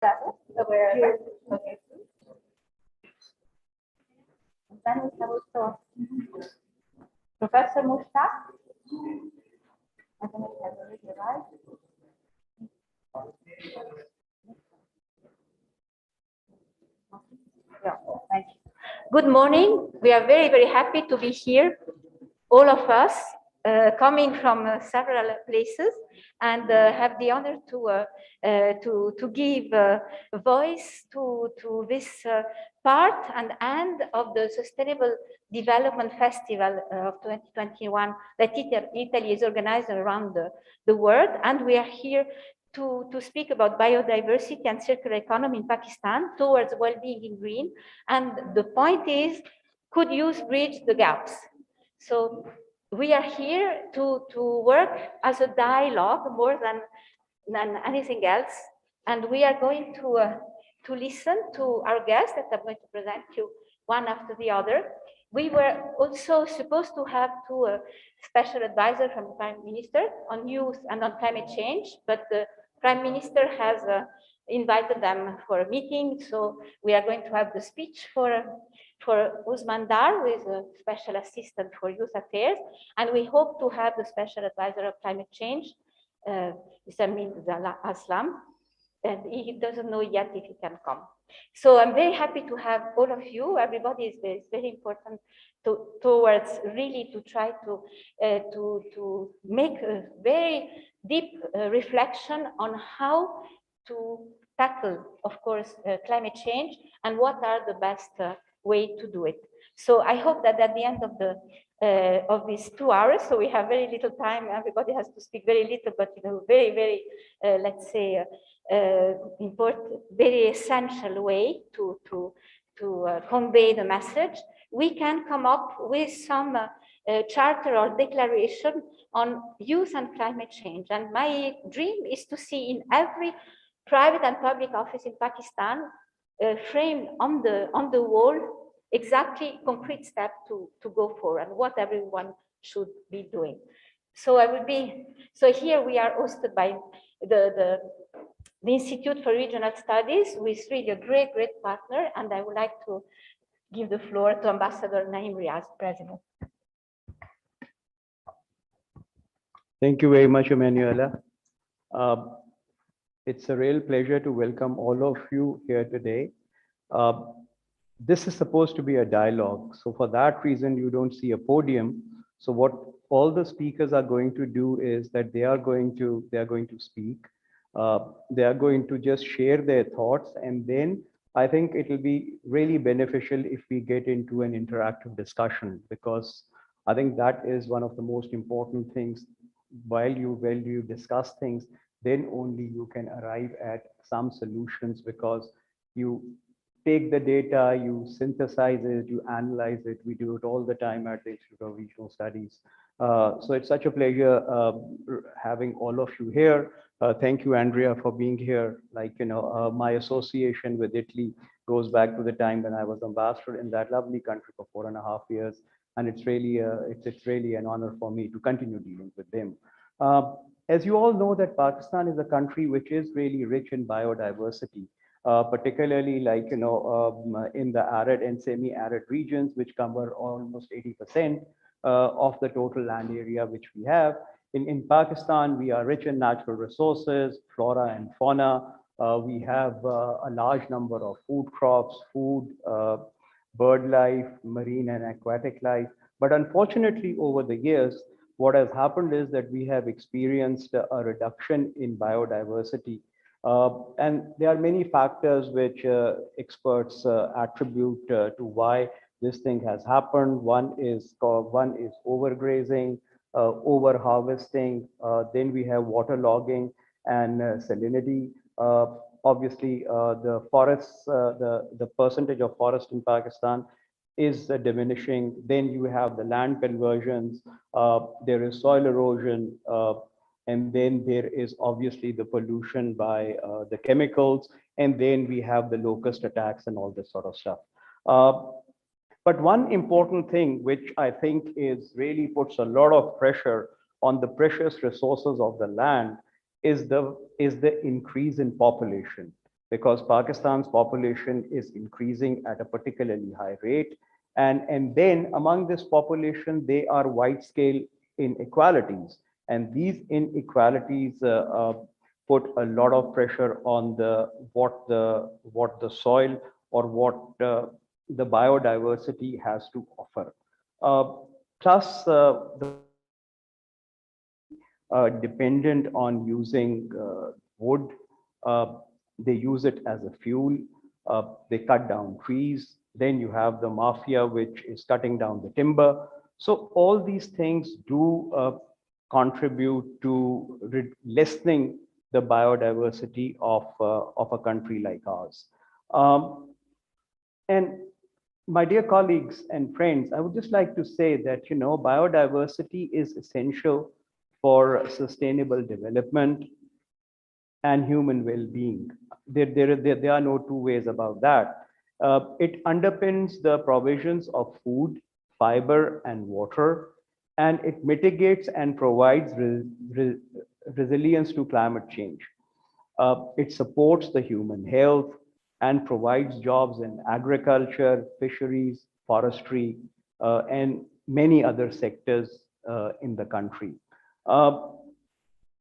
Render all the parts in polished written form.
Aware. Okay. And then we have also Professor Mushtaq. I think it has already arrived. Yeah, thank you. Good morning. We are very, very happy to be here, all of us, coming from several places, and have the honor to give voice to this part and end of the Sustainable Development Festival of 2021 that Italy is organizing around the world. And we are here to speak about biodiversity and circular economy in Pakistan towards well-being in green. And the point is, could use bridge the gaps? So we are here to work as a dialogue more than anything else. And we are going to listen to our guests that I'm going to present you one after the other. We were also supposed to have two special advisors from the Prime Minister on youth and on climate change, but the Prime Minister has invited them for a meeting. So we are going to have the speech for Usman Dar, who is a special assistant for youth affairs. And we hope to have the special advisor of climate change, Mr. Mirza Aslam. And he doesn't know yet if he can come. So I'm very happy to have all of you. Everybody is very important towards really to try to make a very deep reflection on how to tackle, of course, climate change and what are the best way to do it. So I hope that at the end of these 2 hours, so we have very little time, everybody has to speak very little, but in a very, very, let's say, important, very essential way to convey the message, we can come up with some charter or declaration on youth and climate change. And my dream is to see in every private and public office in Pakistan framed on the wall exactly concrete step to go for and what everyone should be doing. So here we are hosted by the Institute for Regional Studies, with really a great partner, and I would like to give the floor to Ambassador Naeem Riaz, President. Thank you very much, Emanuela. It's a real pleasure to welcome all of you here today. This is supposed to be a dialogue. So for that reason, you don't see a podium. So what all the speakers are going to do is that they are going to speak. They are going to just share their thoughts. And then I think it will be really beneficial if we get into an interactive discussion, because I think that is one of the most important things. While you discuss things, then only you can arrive at some solutions, because you take the data, you synthesize it, you analyze it. We do it all the time at the Institute of Regional Studies. So it's such a pleasure having all of you here. Thank you, Andrea, for being here. Like, my association with Italy goes back to the time when I was ambassador in that lovely country for 4.5 years. And it's really an honor for me to continue dealing with them. As you all know, that Pakistan is a country which is really rich in biodiversity. Particularly like, in the arid and semi-arid regions, which cover almost 80% of the total land area which we have. In Pakistan, we are rich in natural resources, flora and fauna. We have a large number of food crops, bird life, marine and aquatic life. But unfortunately, over the years, what has happened is that we have experienced a reduction in biodiversity. And there are many factors which experts attribute to why this thing has happened. One is overgrazing, over-harvesting, then we have waterlogging and salinity. Obviously, the forests, the percentage of forest in Pakistan is diminishing. Then you have the land conversions, there is soil erosion, and then there is obviously the pollution by the chemicals, and then we have the locust attacks and all this sort of stuff. But one important thing which I think is really puts a lot of pressure on the precious resources of the land is the increase in population. because Pakistan's population is increasing at a particularly high rate. And then among this population, they are wide scale inequalities. And these inequalities put a lot of pressure on what the soil or what the biodiversity has to offer. Plus, the dependent on using wood. Uh, they use it as a fuel. They cut down trees. Then you have the mafia, which is cutting down the timber. So all these things do contribute to lessening the biodiversity of a country like ours. Um, and my dear colleagues and friends, I would just like to say that, biodiversity is essential for sustainable development and human well-being. There are no two ways about that. It underpins the provisions of food, fiber, and water, and it mitigates and provides resilience to climate change. It supports the human health and provides jobs in agriculture, fisheries, forestry, and many other sectors in the country. Uh,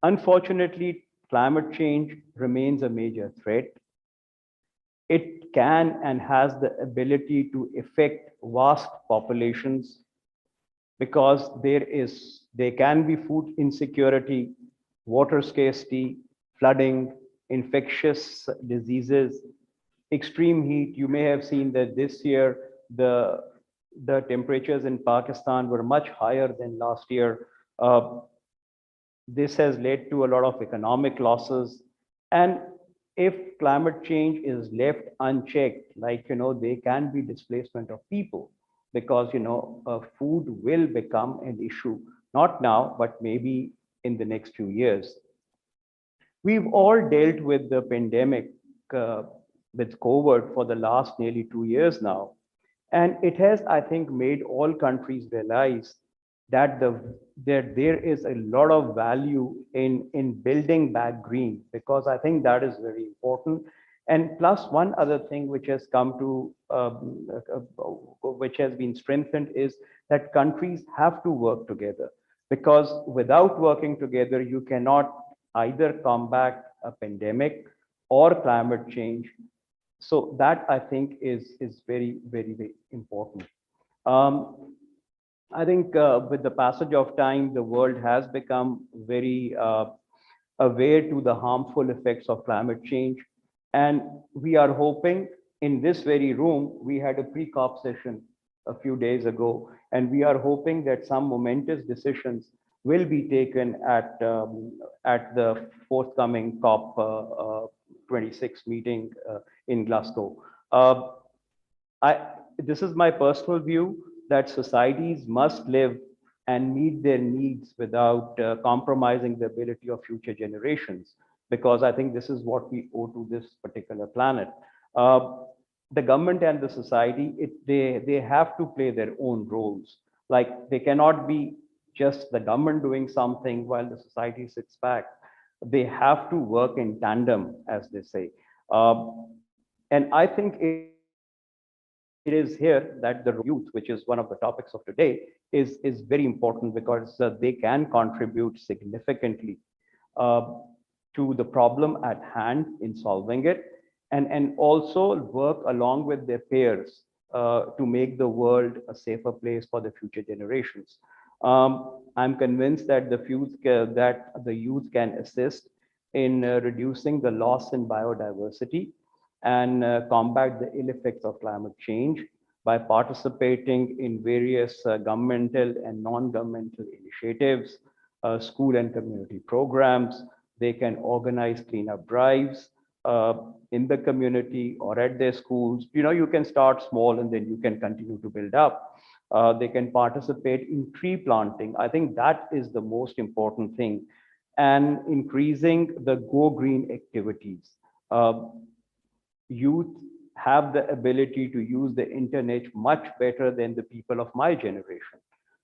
Unfortunately, climate change remains a major threat. It can and has the ability to affect vast populations because there can be food insecurity, water scarcity, flooding, infectious diseases, extreme heat. You may have seen that this year the temperatures in Pakistan were much higher than last year. This has led to a lot of economic losses. And if climate change is left unchecked, there can be displacement of people because, food will become an issue, not now, but maybe in the next few years. We've all dealt with the pandemic, with COVID for the last nearly 2 years now. And it has, I think, made all countries realize that there is a lot of value in building back green, because I think that is very important. And plus, one other thing which has come to which has been strengthened is that countries have to work together, because without working together you cannot either combat a pandemic or climate change. So that, I think, is very, very, very important. um, I think with the passage of time, the world has become very aware to the harmful effects of climate change. And we are hoping, in this very room, we had a pre-COP session a few days ago, and we are hoping that some momentous decisions will be taken at the forthcoming COP 26 meeting in Glasgow. Uh, this is my personal view, that societies must live and meet their needs without compromising the ability of future generations, because I think this is what we owe to this particular planet. Uh, the government and the society, they have to play their own roles. Like, they cannot be just the government doing something while the society sits back. They have to work in tandem, as they say. And I think it is here that the role of youth, which is one of the topics of today, is very important, because they can contribute significantly uh, to the problem at hand in solving it, and also work along with their peers to make the world a safer place for the future generations. I'm convinced that the youth can assist in reducing the loss in biodiversity and combat the ill effects of climate change by participating in various governmental and non-governmental initiatives, school and community programs. They can organize cleanup drives uh, in the community or at their schools. You can start small and then you can continue to build up. They can participate in tree planting. I think that is the most important thing, and increasing the go green activities. Uh, Youth have the ability to use the internet much better than the people of my generation.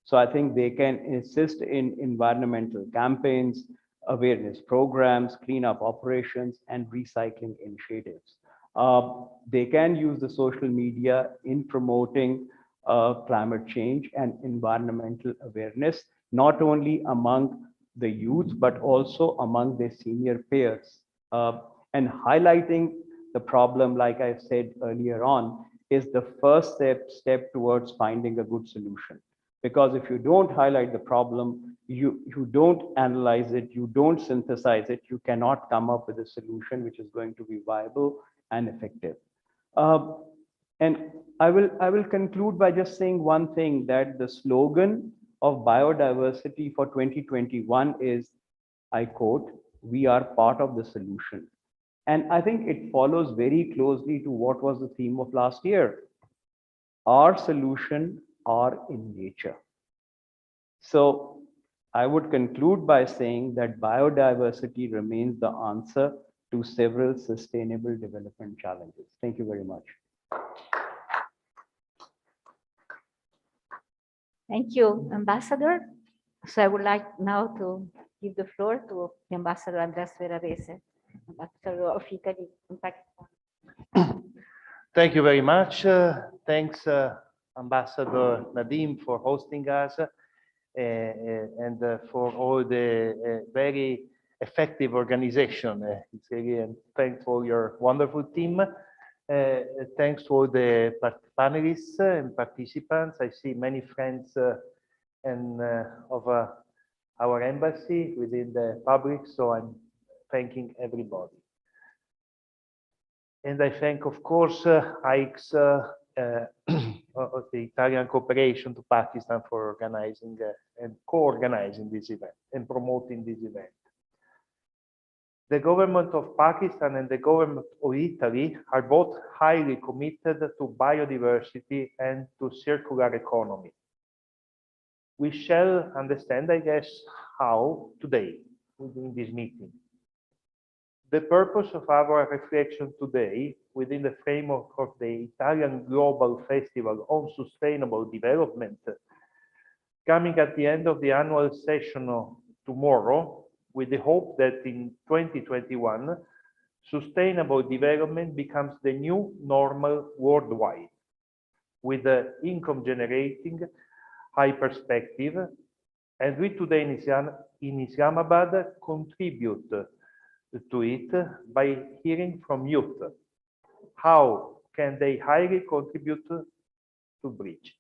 So I think they can assist in environmental campaigns. awareness programs, cleanup operations, and recycling initiatives. They can use the social media in promoting climate change and environmental awareness, not only among the youth, but also among their senior peers. And highlighting the problem, like I said earlier on, is the first step towards finding a good solution. Because if you don't highlight the problem, you don't analyze it, you don't synthesize it, you cannot come up with a solution which is going to be viable and effective. And I will conclude by just saying one thing, that the slogan of biodiversity for 2021 is, I quote, "We are part of the solution." And I think it follows very closely to what was the theme of last year. Our solution are in nature. So I would conclude by saying that biodiversity remains the answer to several sustainable development challenges. Thank you very much. Thank you, Ambassador. So I would like now to give the floor to the Ambassador Andres Veravese, Ambassador of Italy in Pakistan. Thank you very much. Thanks, Ambassador Nadim, for hosting us and for all the very effective organization. It's really, thanks for your wonderful team. Thanks to all the panelists and participants. I see many friends and of our embassy within the public, so I'm thanking everybody. And I thank, of course, ASviS, the Italian cooperation to Pakistan, for organizing and co-organizing this event and promoting this event. The government of Pakistan and the government of Italy are both highly committed to biodiversity and to circular economy. We shall understand, I guess, how today within this meeting. The purpose of our reflection today, within the framework of the Italian Global Festival on Sustainable Development, coming at the end of the annual session tomorrow, with the hope that in 2021, sustainable development becomes the new normal worldwide, with the income generating, high perspective, and we today in Islamabad contribute to it by hearing from youth. How can they highly contribute to bridge?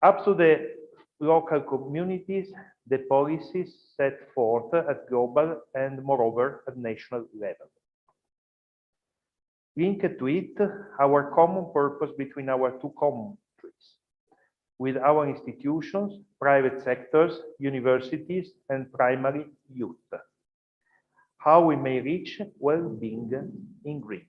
Up to the local communities, the policies set forth at global and moreover at national level. Linked to it, our common purpose between our two countries, with our institutions, private sectors, universities, and primary youth. How we may reach well-being in green.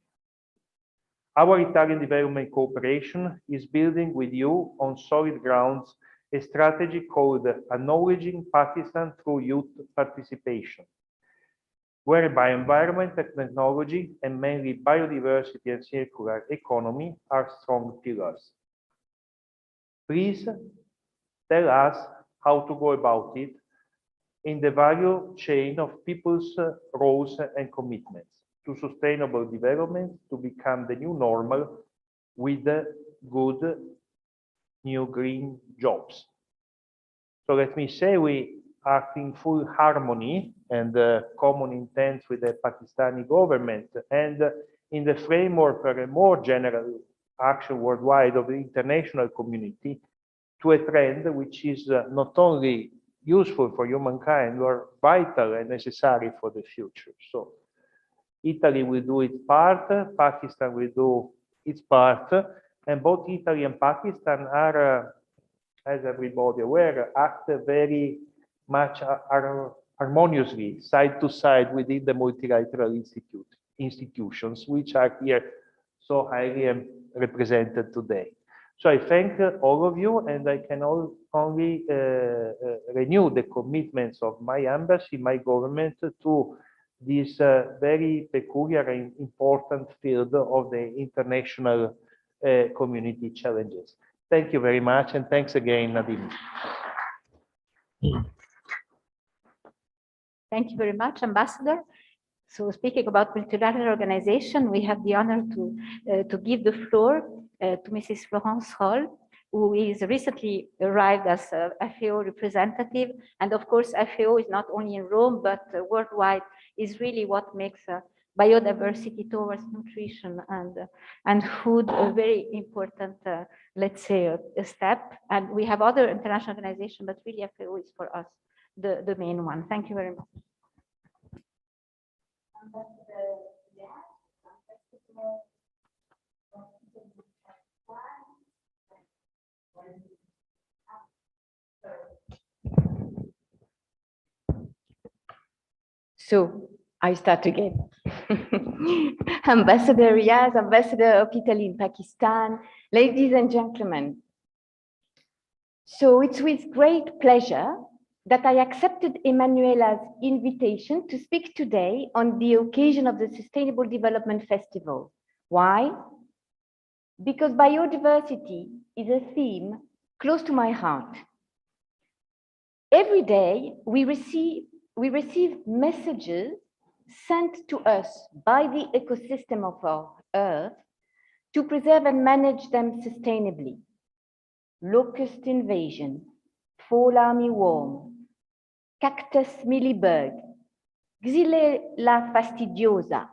Our Italian development cooperation is building with you on solid grounds a strategy called Acknowledging Pakistan Through Youth Participation, whereby environment and technology, and mainly biodiversity and circular economy, are strong pillars. Please tell us how to go about it in the value chain of people's roles and commitments to sustainable development to become the new normal with good new green jobs. So let me say we act in full harmony and common intent with the Pakistani government, and in the framework of a more general action worldwide of the international community to a trend which is not only useful for humankind, but vital and necessary for the future. So Italy will do its part, Pakistan will do its part, and both Italy and Pakistan are, as everybody aware, act very much harmoniously, side to side within the multilateral institutions, which are here so highly represented today. So I thank all of you, and I can only renew the commitments of my embassy, my government, to this very peculiar and important field of the international community challenges. Thank you very much, and thanks again, Nadim. Thank you very much, Ambassador. So speaking about multilateral organization, we have the honor to give the floor to Mrs. Florence Roll, who is recently arrived as a FAO representative. And of course, FAO is not only in Rome, but worldwide is really what makes biodiversity towards nutrition and food a very important, let's say, a step. And we have other international organizations, but really FAO is for us the main one. Thank you very much. So I start again. Ambassador Riaz, Ambassador of Italy in Pakistan, ladies and gentlemen. So it's with great pleasure that I accepted Emanuela's invitation to speak today on the occasion of the Sustainable Development Festival. Why? Because biodiversity is a theme close to my heart. Every day we receive messages sent to us by the ecosystem of our Earth to preserve and manage them sustainably. Locust invasion, fall armyworm, cactus mealybug, Xylella fastidiosa.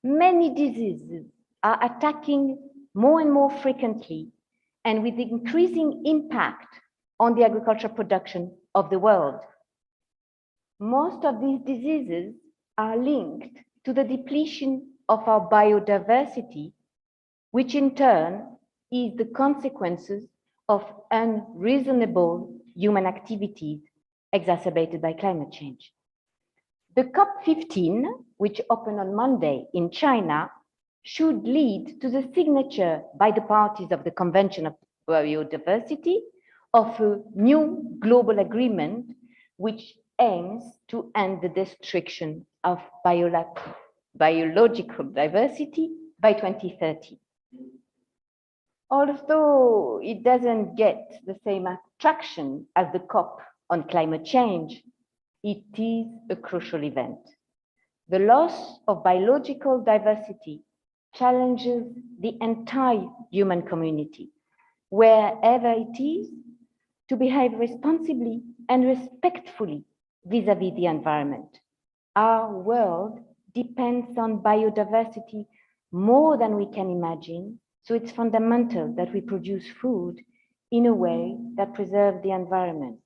Many diseases are attacking more and more frequently and with increasing impact on the agricultural production of the world. Most of these diseases are linked to the depletion of our biodiversity, which in turn is the consequences of unreasonable human activities exacerbated by climate change. The COP15, which opened on Monday in China, should lead to the signature by the parties of the Convention of Biodiversity of a new global agreement which aims to end the destruction of biological diversity by 2030. Although it doesn't get the same attraction as the COP on climate change, it is a crucial event. The loss of biological diversity challenges the entire human community, wherever it is, to behave responsibly and respectfully vis-à-vis the environment. Our world depends on biodiversity more than we can imagine, so it's fundamental that we produce food in a way that preserves the environment.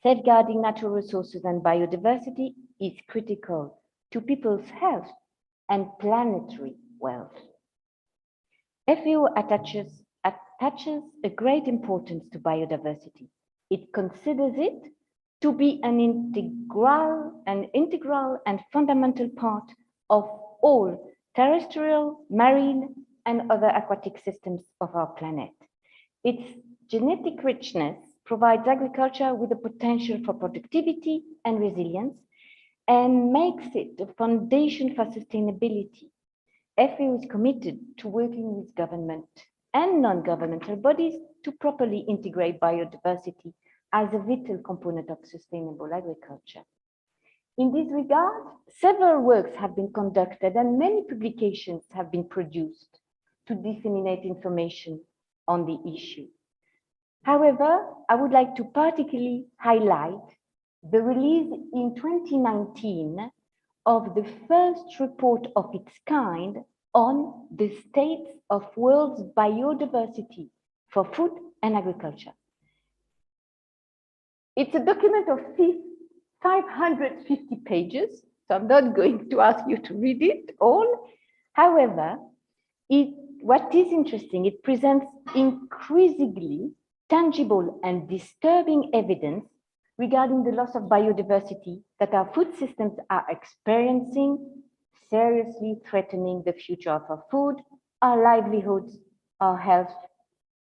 Safeguarding natural resources and biodiversity is critical to people's health and planetary wealth. FAO attaches a great importance to biodiversity. It considers it to be an integral and fundamental part of all terrestrial, marine, and other aquatic systems of our planet. Its genetic richness provides agriculture with the potential for productivity and resilience and makes it a foundation for sustainability. FAO is committed to working with government and non-governmental bodies to properly integrate biodiversity as a vital component of sustainable agriculture. In this regard, several works have been conducted and many publications have been produced to disseminate information on the issue. However, I would like to particularly highlight the release in 2019 of the first report of its kind on the state of world's biodiversity for food and agriculture. It's a document of 550 pages, so I'm not going to ask you to read it all. However, what is interesting, it presents increasingly tangible and disturbing evidence regarding the loss of biodiversity that our food systems are experiencing, seriously threatening the future of our food, our livelihoods, our health,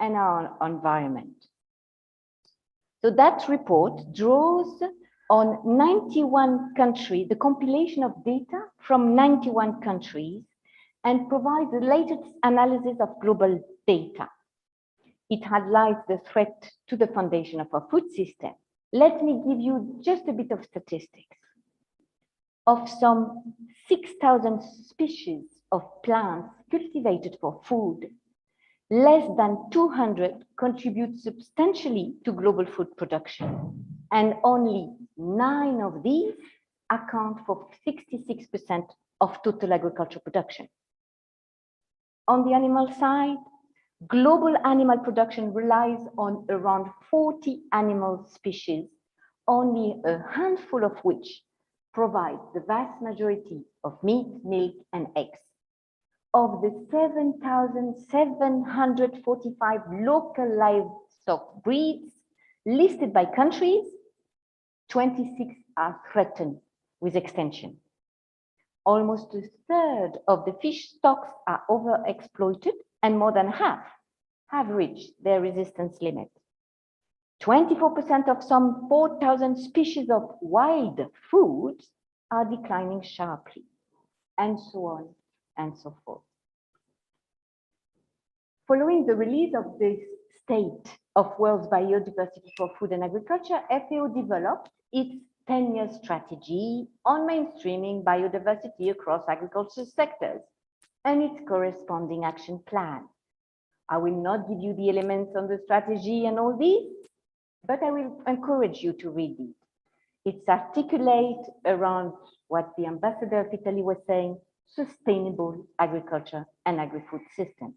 and our environment. So that report draws on 91 countries, the compilation of data from 91 countries, and provides the latest analysis of global data. It highlights the threat to the foundation of our food system. Let me give you just a bit of statistics. Of some 6,000 species of plants cultivated for food, less than 200 contribute substantially to global food production, and only 9 of these account for 66% of total agricultural production. On the animal side, global animal production relies on around 40 animal species, only a handful of which provide the vast majority of meat, milk, and eggs. Of the 7,745 local livestock breeds listed by countries, 26 are threatened with extinction. Almost a third of the fish stocks are overexploited, and more than half have reached their resistance limit. 24% of some 4,000 species of wild foods are declining sharply, and so on and so forth. Following the release of the State of World's Biodiversity for Food and Agriculture, FAO developed its 10-year strategy on mainstreaming biodiversity across agricultural sectors and its corresponding action plan. I will not give you the elements on the strategy and all these, but I will encourage you to read it. It's articulate around what the ambassador of Italy was saying, sustainable agriculture and agri-food system,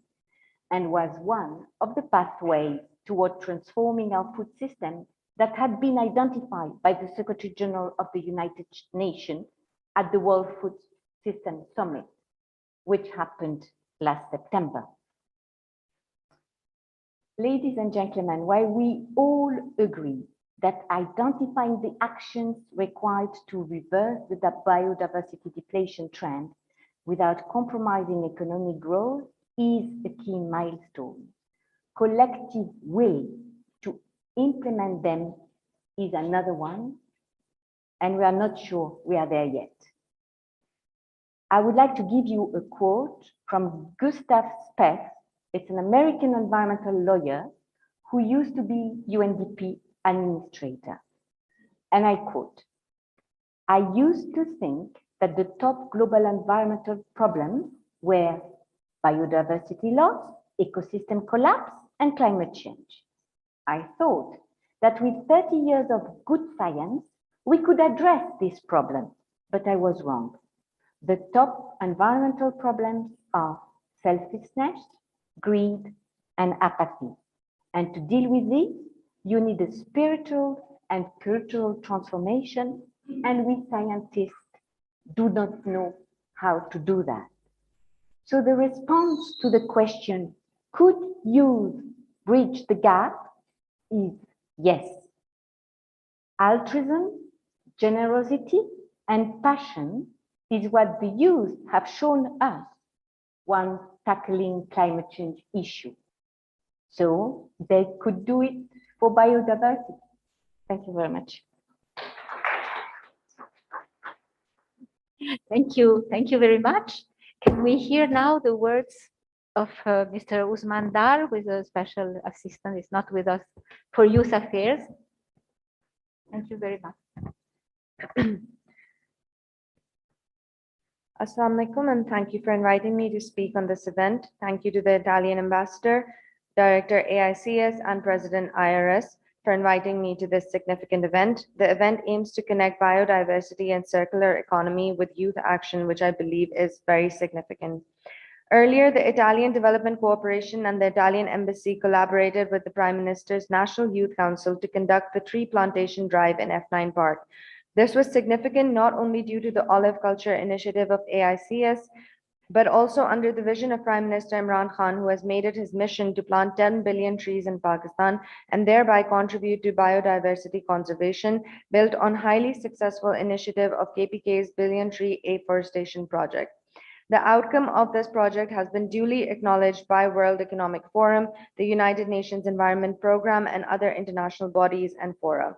and was one of the pathways toward transforming our food system that had been identified by the Secretary General of the United Nations at the World Food System Summit, which happened last September. Ladies and gentlemen, while we all agree that identifying the actions required to reverse the biodiversity depletion trend without compromising economic growth is a key milestone, collective will to implement them is another one, and we are not sure we are there yet. I would like to give you a quote from Gustav Speth. It's an American environmental lawyer who used to be UNDP administrator. And I quote, "I used to think that the top global environmental problems were biodiversity loss, ecosystem collapse, and climate change. I thought that with 30 years of good science, we could address this problem, but I was wrong. The top environmental problems are selfishness, greed, and apathy. And to deal with this, you need a spiritual and cultural transformation, and we scientists do not know how to do that." So the response to the question, could youth bridge the gap, is yes. Altruism, generosity, and passion is what the youth have shown us when tackling climate change issue. So they could do it for biodiversity. Thank you very much. Thank you. Thank you very much. Can we hear now the words of Mr. Usman Dar, who is a special assistant, is not with us for youth affairs. Thank you very much. Assalamu alaikum, and thank you for inviting me to speak on this event. Thank you to the Italian ambassador, Director ASviS, and President IRS for inviting me to this significant event. The event aims to connect biodiversity and circular economy with youth action, which I believe is very significant. Earlier, the Italian Development Corporation and the Italian Embassy collaborated with the Prime Minister's National Youth Council to conduct the tree plantation drive in F9 Park. This was significant not only due to the olive culture initiative of ASviS, but also under the vision of Prime Minister Imran Khan, who has made it his mission to plant 10 billion trees in Pakistan and thereby contribute to biodiversity conservation, built on highly successful initiative of KPK's Billion Tree Afforestation Project. The outcome of this project has been duly acknowledged by World Economic Forum, the United Nations Environment Programme, and other international bodies and fora.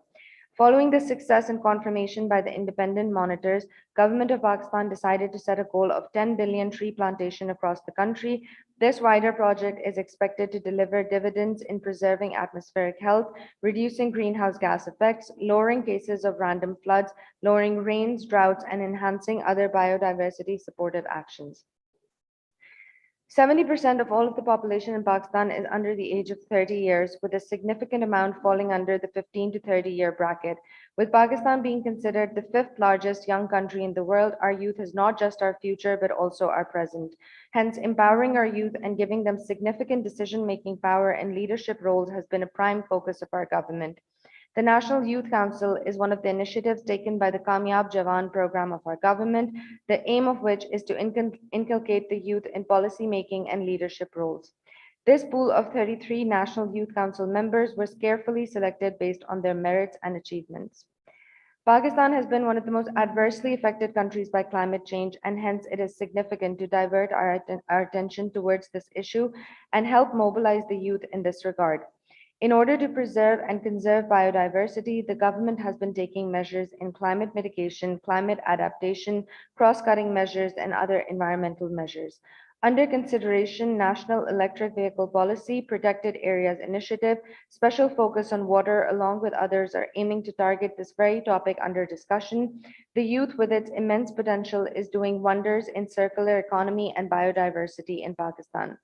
Following the success and confirmation by the independent monitors, Government of Pakistan decided to set a goal of 10 billion tree plantation across the country This wider project is expected to deliver dividends in preserving atmospheric health, reducing greenhouse gas effects, lowering cases of random floods, lowering rains, droughts, and enhancing other biodiversity supportive actions. 70% of all of the population in Pakistan is under the age of 30 years, with a significant amount falling under the 15 to 30-year bracket. With Pakistan being considered the 5th largest young country in the world, our youth is not just our future, but also our present. Hence, empowering our youth and giving them significant decision-making power and leadership roles has been a prime focus of our government. The National Youth Council is one of the initiatives taken by the Kamyab Jawan program of our government, the aim of which is to inculcate the youth in policy making and leadership roles. This pool of 33 National Youth Council members was carefully selected based on their merits and achievements. Pakistan has been one of the most adversely affected countries by climate change, and hence it is significant to divert our attention towards this issue and help mobilize the youth in this regard. In order to preserve and conserve biodiversity, the government has been taking measures in climate mitigation, climate adaptation, cross-cutting measures, and other environmental measures. Under consideration, National Electric Vehicle Policy, Protected Areas Initiative, special focus on water, along with others, are aiming to target this very topic under discussion. The youth, with its immense potential, is doing wonders in circular economy and biodiversity in Pakistan.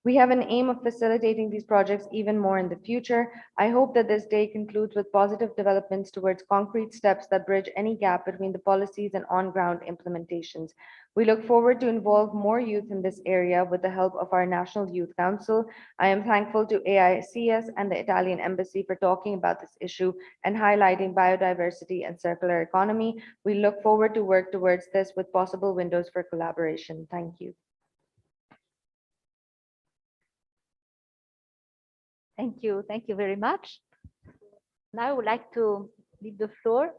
We have an aim of facilitating these projects even more in the future. I hope that this day concludes with positive developments towards concrete steps that bridge any gap between the policies and on-ground implementations. We look forward to involve more youth in this area with the help of our National Youth Council. I am thankful to ASCS and the Italian Embassy for talking about this issue and highlighting biodiversity and circular economy. We look forward to work towards this with possible windows for collaboration. Thank you. Thank you very much. Now I would like to leave the floor.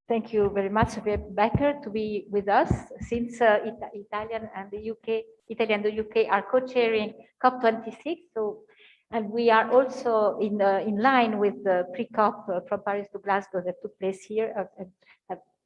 Thank you very much, Sophia Becker, to be with us since Italy and the UK are co-chairing COP26. So, and we are also in line with the pre-COP from Paris to Glasgow that took place here.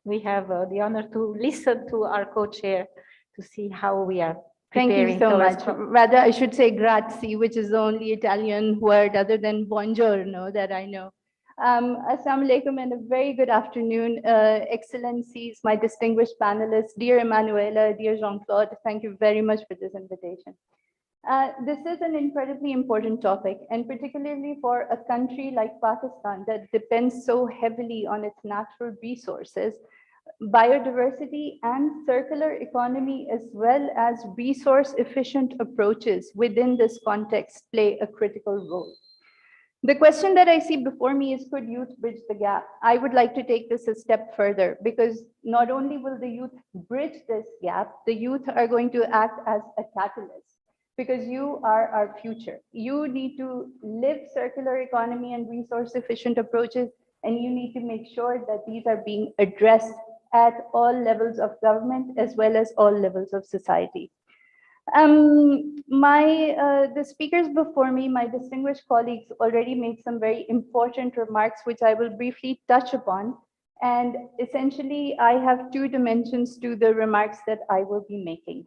We have the honor to listen to our co-chair to see how we are. Thank you so much. Rather, I should say grazie, which is the only Italian word other than buongiorno that I know. Assalamu alaikum and a very good afternoon, Excellencies, my distinguished panelists, dear Emanuela, dear Jean-Claude, thank you very much for this invitation. This is an incredibly important topic, and particularly for a country like Pakistan that depends so heavily on its natural resources. Biodiversity and circular economy, as well as resource efficient approaches within this context, play a critical role. The question that I see before me is, could youth bridge the gap? I would like to take this a step further, because not only will the youth bridge this gap, the youth are going to act as a catalyst, because you are our future. You need to live circular economy and resource efficient approaches, and you need to make sure that these are being addressed at all levels of government as well as all levels of society. The speakers before me, my distinguished colleagues, already made some very important remarks, which I will briefly touch upon. And essentially, I have two dimensions to the remarks that I will be making.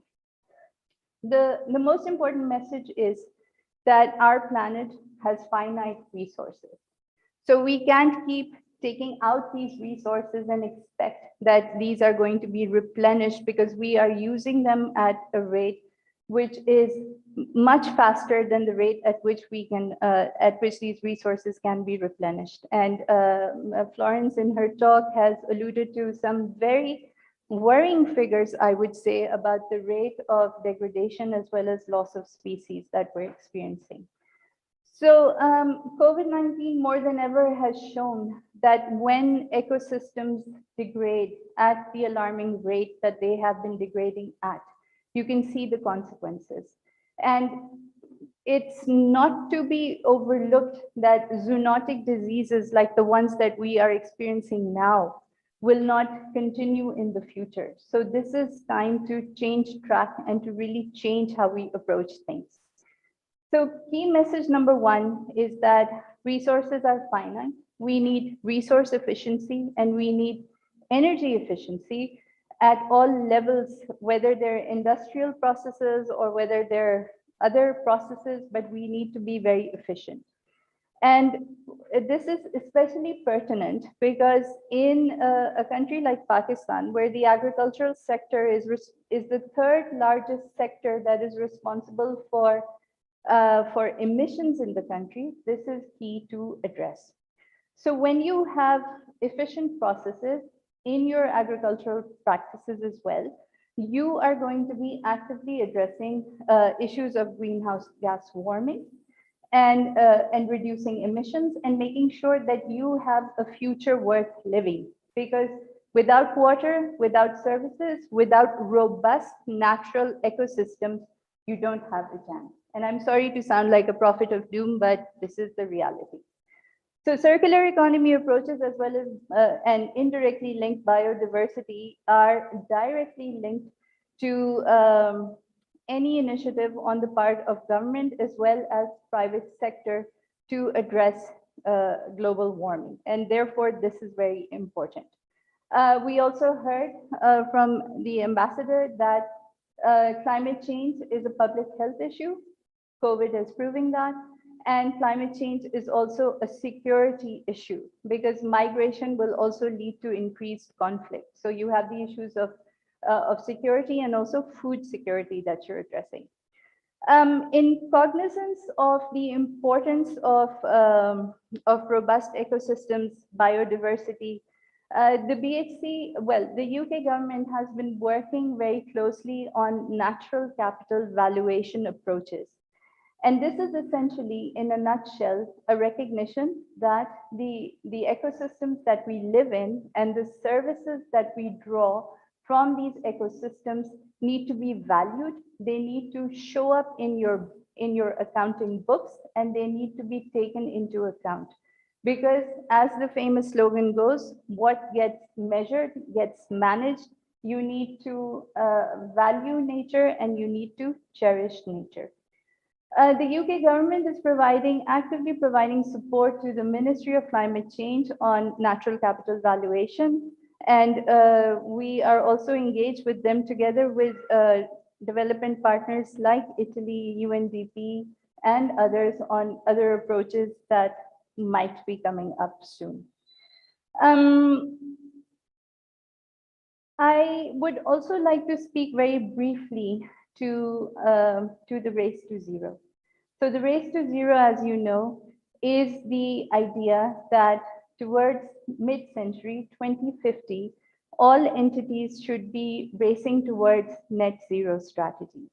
The most important message is that our planet has finite resources. So we can't keep taking out these resources and expect that these are going to be replenished, because we are using them at a rate which is much faster than the rate at which we can, at which these resources can be replenished. And Florence in her talk has alluded to some very worrying figures, I would say, about the rate of degradation as well as loss of species that we're experiencing. So COVID-19 more than ever has shown that when ecosystems degrade at the alarming rate that they have been degrading at, you can see the consequences. And it's not to be overlooked that zoonotic diseases like the ones that we are experiencing now will not continue in the future. So this is time to change track and to really change how we approach things. So key message number one is that resources are finite. We need resource efficiency and we need energy efficiency at all levels, whether they're industrial processes or whether they're other processes, but we need to be very efficient. And this is especially pertinent because in a country like Pakistan, where the agricultural sector is the third largest sector that is responsible for emissions in the country, this is key to address. So when you have efficient processes in your agricultural practices as well, you are going to be actively addressing issues of greenhouse gas warming and reducing emissions and making sure that you have a future worth living. Because without water, without services, without robust natural ecosystems, you don't have a chance. And I'm sorry to sound like a prophet of doom, but this is the reality. So circular economy approaches as well as and indirectly linked biodiversity are directly linked to any initiative on the part of government as well as private sector to address global warming. And therefore, this is very important. We also heard from the ambassador that climate change is a public health issue. COVID is proving that. And climate change is also a security issue because migration will also lead to increased conflict. So you have the issues of security and also food security that you're addressing. In cognizance of the importance of robust ecosystems, biodiversity, the BHC, well, the UK government has been working very closely on natural capital valuation approaches. And this is essentially, in a nutshell, a recognition that the ecosystems that we live in and the services that we draw from these ecosystems need to be valued. They need to show up in your accounting books, and they need to be taken into account. Because as the famous slogan goes, what gets measured gets managed. You need to value nature and you need to cherish nature. The UK government is actively providing support to the Ministry of Climate Change on natural capital valuation. And we are also engaged with them together with development partners like Italy, UNDP, and others on other approaches that might be coming up soon. I would also like to speak very briefly to the race to zero. So the race to zero, as you know, is the idea that towards mid-century 2050, all entities should be racing towards net zero strategies.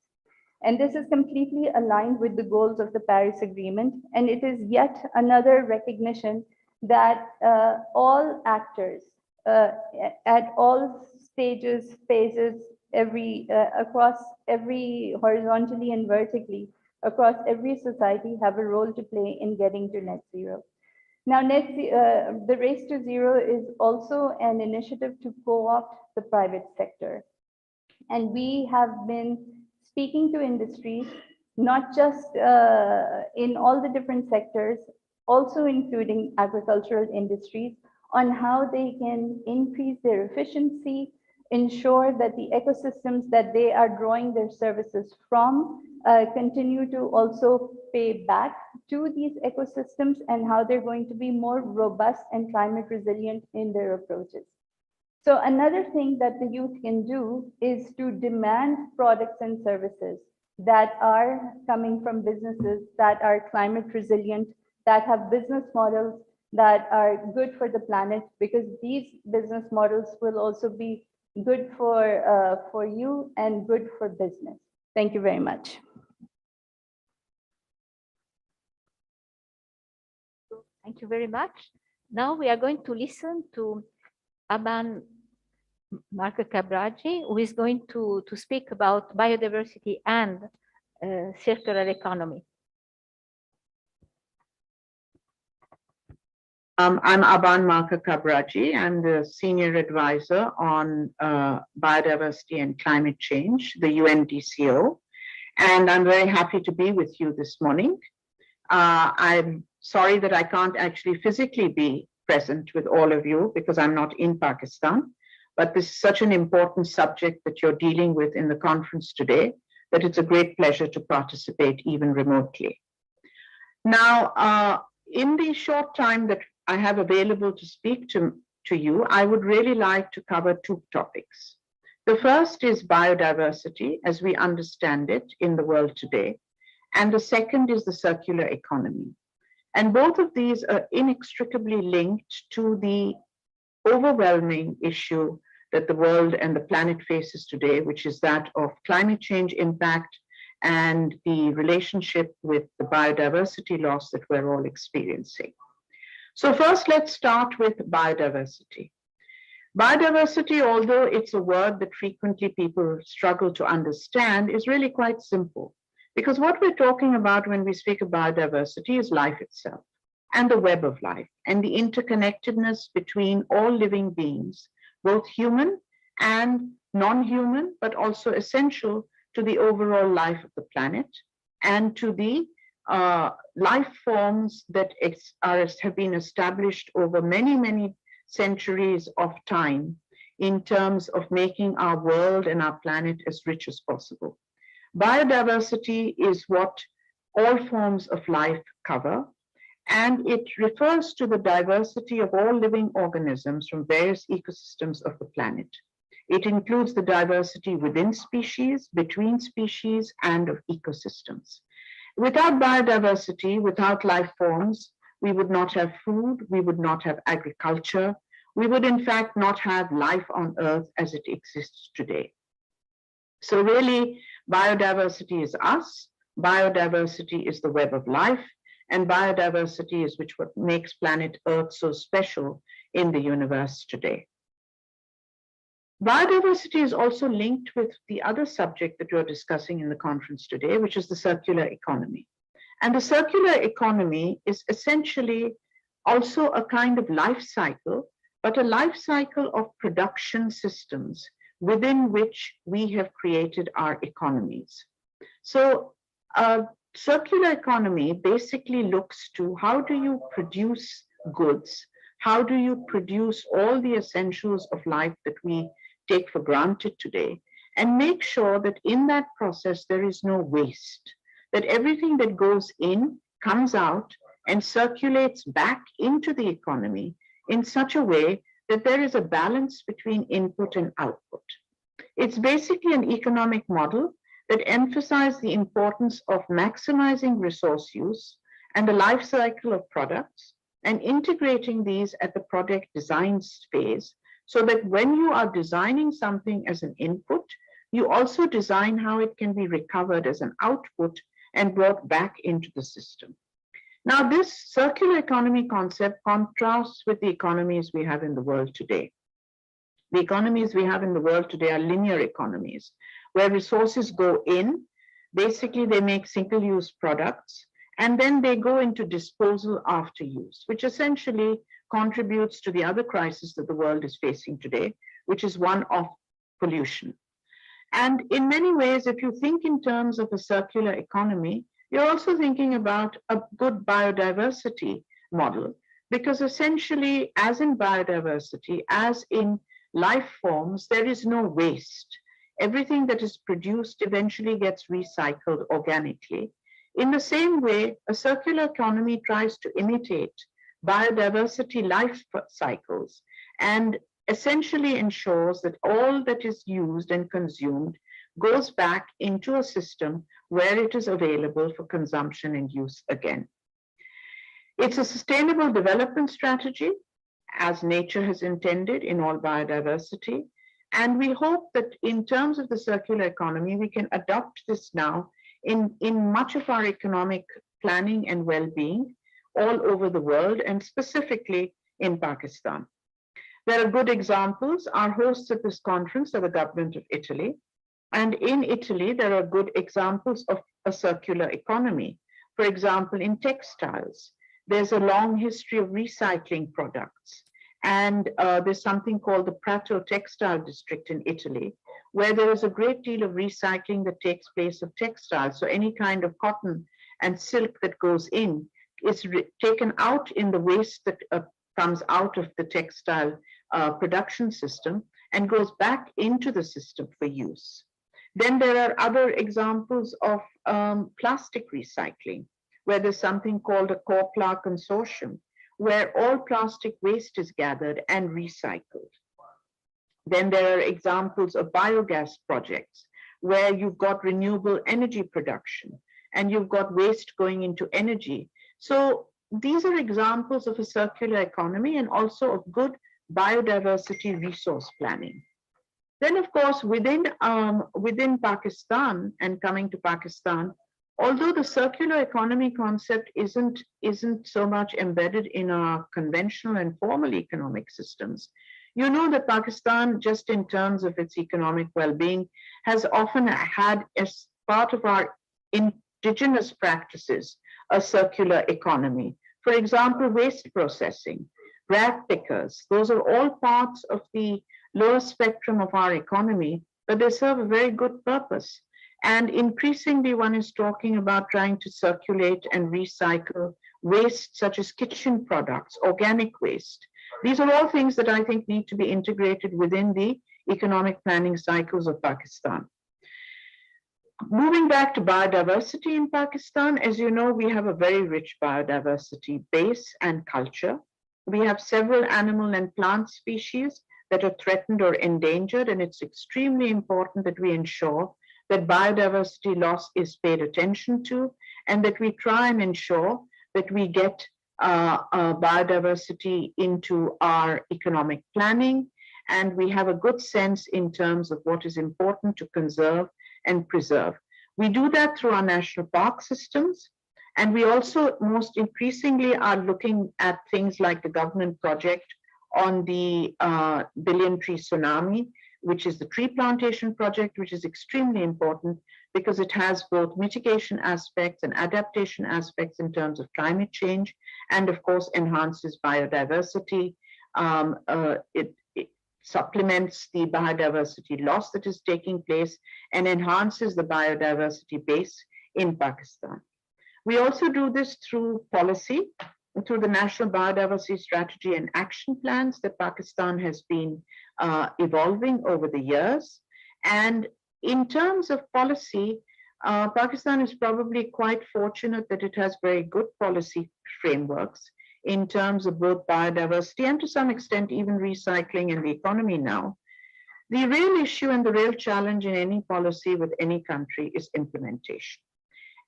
And this is completely aligned with the goals of the Paris Agreement. And it is yet another recognition that all actors at all stages, phases, across every horizontally and vertically, across every society have a role to play in getting to net zero. Now, the race to zero is also an initiative to co-opt the private sector. And we have been speaking to industries, not just in all the different sectors, also including agricultural industries, on how they can increase their efficiency, ensure that the ecosystems that they are drawing their services from continue to also pay back to these ecosystems, and how they're going to be more robust and climate resilient in their approaches. So another thing that the youth can do is to demand products and services that are coming from businesses that are climate resilient, that have business models that are good for the planet, because these business models will also be good for you and good for business. Thank you very much. Thank you very much. Now we are going to listen to Aban Marco Cabraggi, who is going to speak about biodiversity and circular economy. I'm Aban Marco Cabraggi. I'm the Senior Advisor on Biodiversity and Climate Change, the UNDCO, and I'm very happy to be with you this morning. I'm sorry that I can't actually physically be present with all of you because I'm not in Pakistan, but this is such an important subject that you're dealing with in the conference today that it's a great pleasure to participate even remotely. Now, in the short time that I have available to speak to you, I would really like to cover two topics. The first is biodiversity as we understand it in the world today, and the second is the circular economy. And both of these are inextricably linked to the overwhelming issue that the world and the planet faces today, which is that of climate change impact and the relationship with the biodiversity loss that we're all experiencing. So first, let's start with biodiversity. Biodiversity, although it's a word that frequently people struggle to understand, is really quite simple. Because what we're talking about when we speak of biodiversity is life itself and the web of life and the interconnectedness between all living beings, both human and non-human, but also essential to the overall life of the planet and to the life forms that have been established over many, many centuries of time in terms of making our world and our planet as rich as possible. Biodiversity is what all forms of life cover, and it refers to the diversity of all living organisms from various ecosystems of the planet. It includes the diversity within species, between species, and of ecosystems. Without biodiversity, without life forms, we would not have food, we would not have agriculture, we would in fact not have life on Earth as it exists today. So really, biodiversity is us, biodiversity is the web of life, and biodiversity is what makes planet Earth so special in the universe today. Biodiversity is also linked with the other subject that we're discussing in the conference today, which is the circular economy. And the circular economy is essentially also a kind of life cycle, but a life cycle of production systems within which we have created our economies. So circular economy basically looks to how do you produce goods, how do you produce all the essentials of life that we take for granted today, and make sure that in that process there is no waste, that everything that goes in comes out and circulates back into the economy in such a way that there is a balance between input and output. It's basically an economic model that emphasizes the importance of maximizing resource use and the life cycle of products and integrating these at the product design phase, so that when you are designing something as an input, you also design how it can be recovered as an output and brought back into the system. Now, this circular economy concept contrasts with the economies we have in the world today. The economies we have in the world today are linear economies, where resources go in, basically they make single-use products, and then they go into disposal after use, which essentially contributes to the other crisis that the world is facing today, which is one of pollution. And in many ways, if you think in terms of a circular economy, you're also thinking about a good biodiversity model, because essentially, as in biodiversity, as in life forms, there is no waste. Everything that is produced eventually gets recycled organically. In the same way, a circular economy tries to imitate biodiversity life cycles and essentially ensures that all that is used and consumed goes back into a system where it is available for consumption and use again. It's a sustainable development strategy, as nature has intended in all biodiversity. And we hope that in terms of the circular economy, we can adopt this now in much of our economic planning and well-being all over the world, and specifically in Pakistan. There are good examples. Our hosts at this conference are the government of Italy. And in Italy, there are good examples of a circular economy. For example, in textiles, there's a long history of recycling products. And there's something called the Prato Textile District in Italy, where there is a great deal of recycling that takes place of textiles. So any kind of cotton and silk that goes in is taken out in the waste that comes out of the textile production system and goes back into the system for use. Then there are other examples of plastic recycling, where there's something called a CORPLA consortium, where all plastic waste is gathered and recycled. Then there are examples of biogas projects, where you've got renewable energy production and you've got waste going into energy. So these are examples of a circular economy and also of good biodiversity resource planning. Then, of course, within Pakistan, and coming to Pakistan, although the circular economy concept isn't so much embedded in our conventional and formal economic systems, you know that Pakistan, just in terms of its economic well-being, has often had, as part of our indigenous practices, a circular economy. For example, waste processing, rag pickers, those are all parts of the lower spectrum of our economy, but they serve a very good purpose. And increasingly, one is talking about trying to circulate and recycle waste such as kitchen products, organic waste. These are all things that I think need to be integrated within the economic planning cycles of Pakistan. Moving back to biodiversity in Pakistan, as you know, we have a very rich biodiversity base and culture. We have several animal and plant species that are threatened or endangered, and it's extremely important that we ensure that biodiversity loss is paid attention to, and that we try and ensure that we get biodiversity into our economic planning, and we have a good sense in terms of what is important to conserve and preserve. We do that through our national park systems, and we also most increasingly are looking at things like the government project on the Billion Tree Tsunami, which is the tree plantation project, which is extremely important because it has both mitigation aspects and adaptation aspects in terms of climate change, and of course enhances biodiversity. It supplements the biodiversity loss that is taking place and enhances the biodiversity base in Pakistan. We also do this through policy, through the National Biodiversity Strategy and Action Plans that Pakistan has been evolving over the years. And in terms of policy, Pakistan is probably quite fortunate that it has very good policy frameworks in terms of both biodiversity and to some extent even recycling and the economy now. The real issue and the real challenge in any policy with any country is implementation.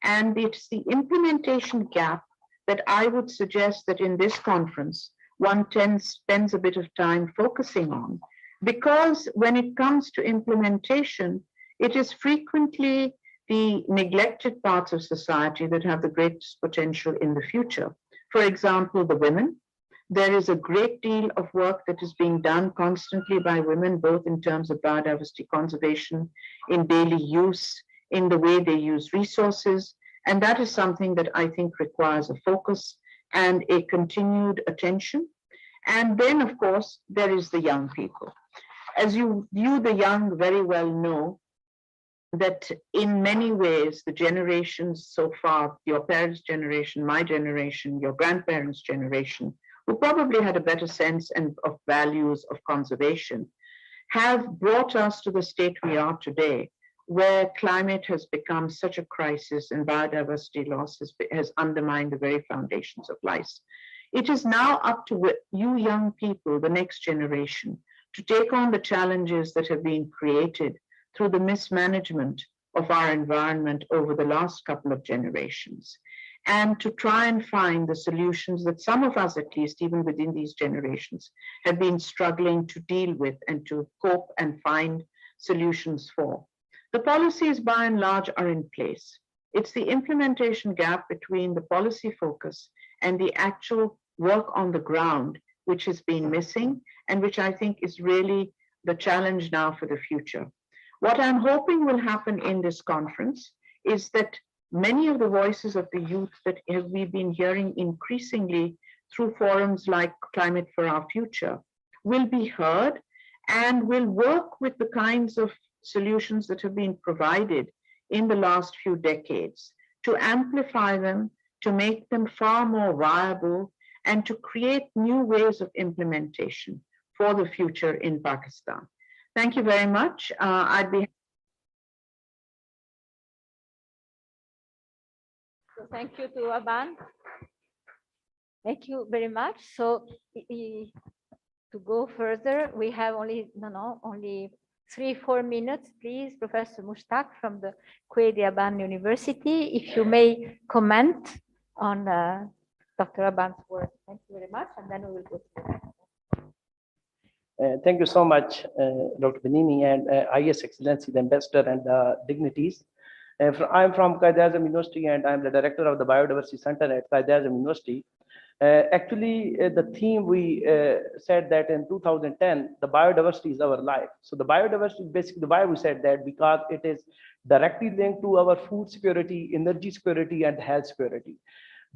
And it's the implementation gap that I would suggest that in this conference, one spends a bit of time focusing on, because when it comes to implementation, it is frequently the neglected parts of society that have the greatest potential in the future. For example, the women. There is a great deal of work that is being done constantly by women, both in terms of biodiversity conservation, in daily use, in the way they use resources. And that is something that I think requires a focus and a continued attention. And then, of course, there is the young people. As you the young very well know, that in many ways, the generations so far, your parents' generation, my generation, your grandparents' generation, who probably had a better sense of values of conservation, have brought us to the state we are today, where climate has become such a crisis and biodiversity loss has undermined the very foundations of life. It is now up to you young people, the next generation, to take on the challenges that have been created through the mismanagement of our environment over the last couple of generations, and to try and find the solutions that some of us, at least even within these generations, have been struggling to deal with and to cope and find solutions for. The policies by and large are in place. It's the implementation gap between the policy focus and the actual work on the ground which has been missing, and which I think is really the challenge now for the future. What I'm hoping will happen in this conference is that many of the voices of the youth that we've been hearing increasingly through forums like Climate for Our Future will be heard and will work with the kinds of solutions that have been provided in the last few decades to amplify them, to make them far more viable, and to create new ways of implementation for the future in Pakistan. Thank you very much. I'd be So thank you to Aban. Thank you very much. So to go further, we have only 3-4 minutes. Please, Professor Mushtaq from the Quaidi Aban University, if you may comment on Dr. Aban's work. Thank you very much, and then we will go to the next. Thank you so much, Dr. Benini and IS Excellency, the Ambassador and dignitaries. I'm from Quaid-e-Azam University and I'm the Director of the Biodiversity Center at Quaid-e-Azam University. Actually, the theme we said that in 2010, the biodiversity is our life. So the biodiversity, basically why we said that, because it is directly linked to our food security, energy security, and health security.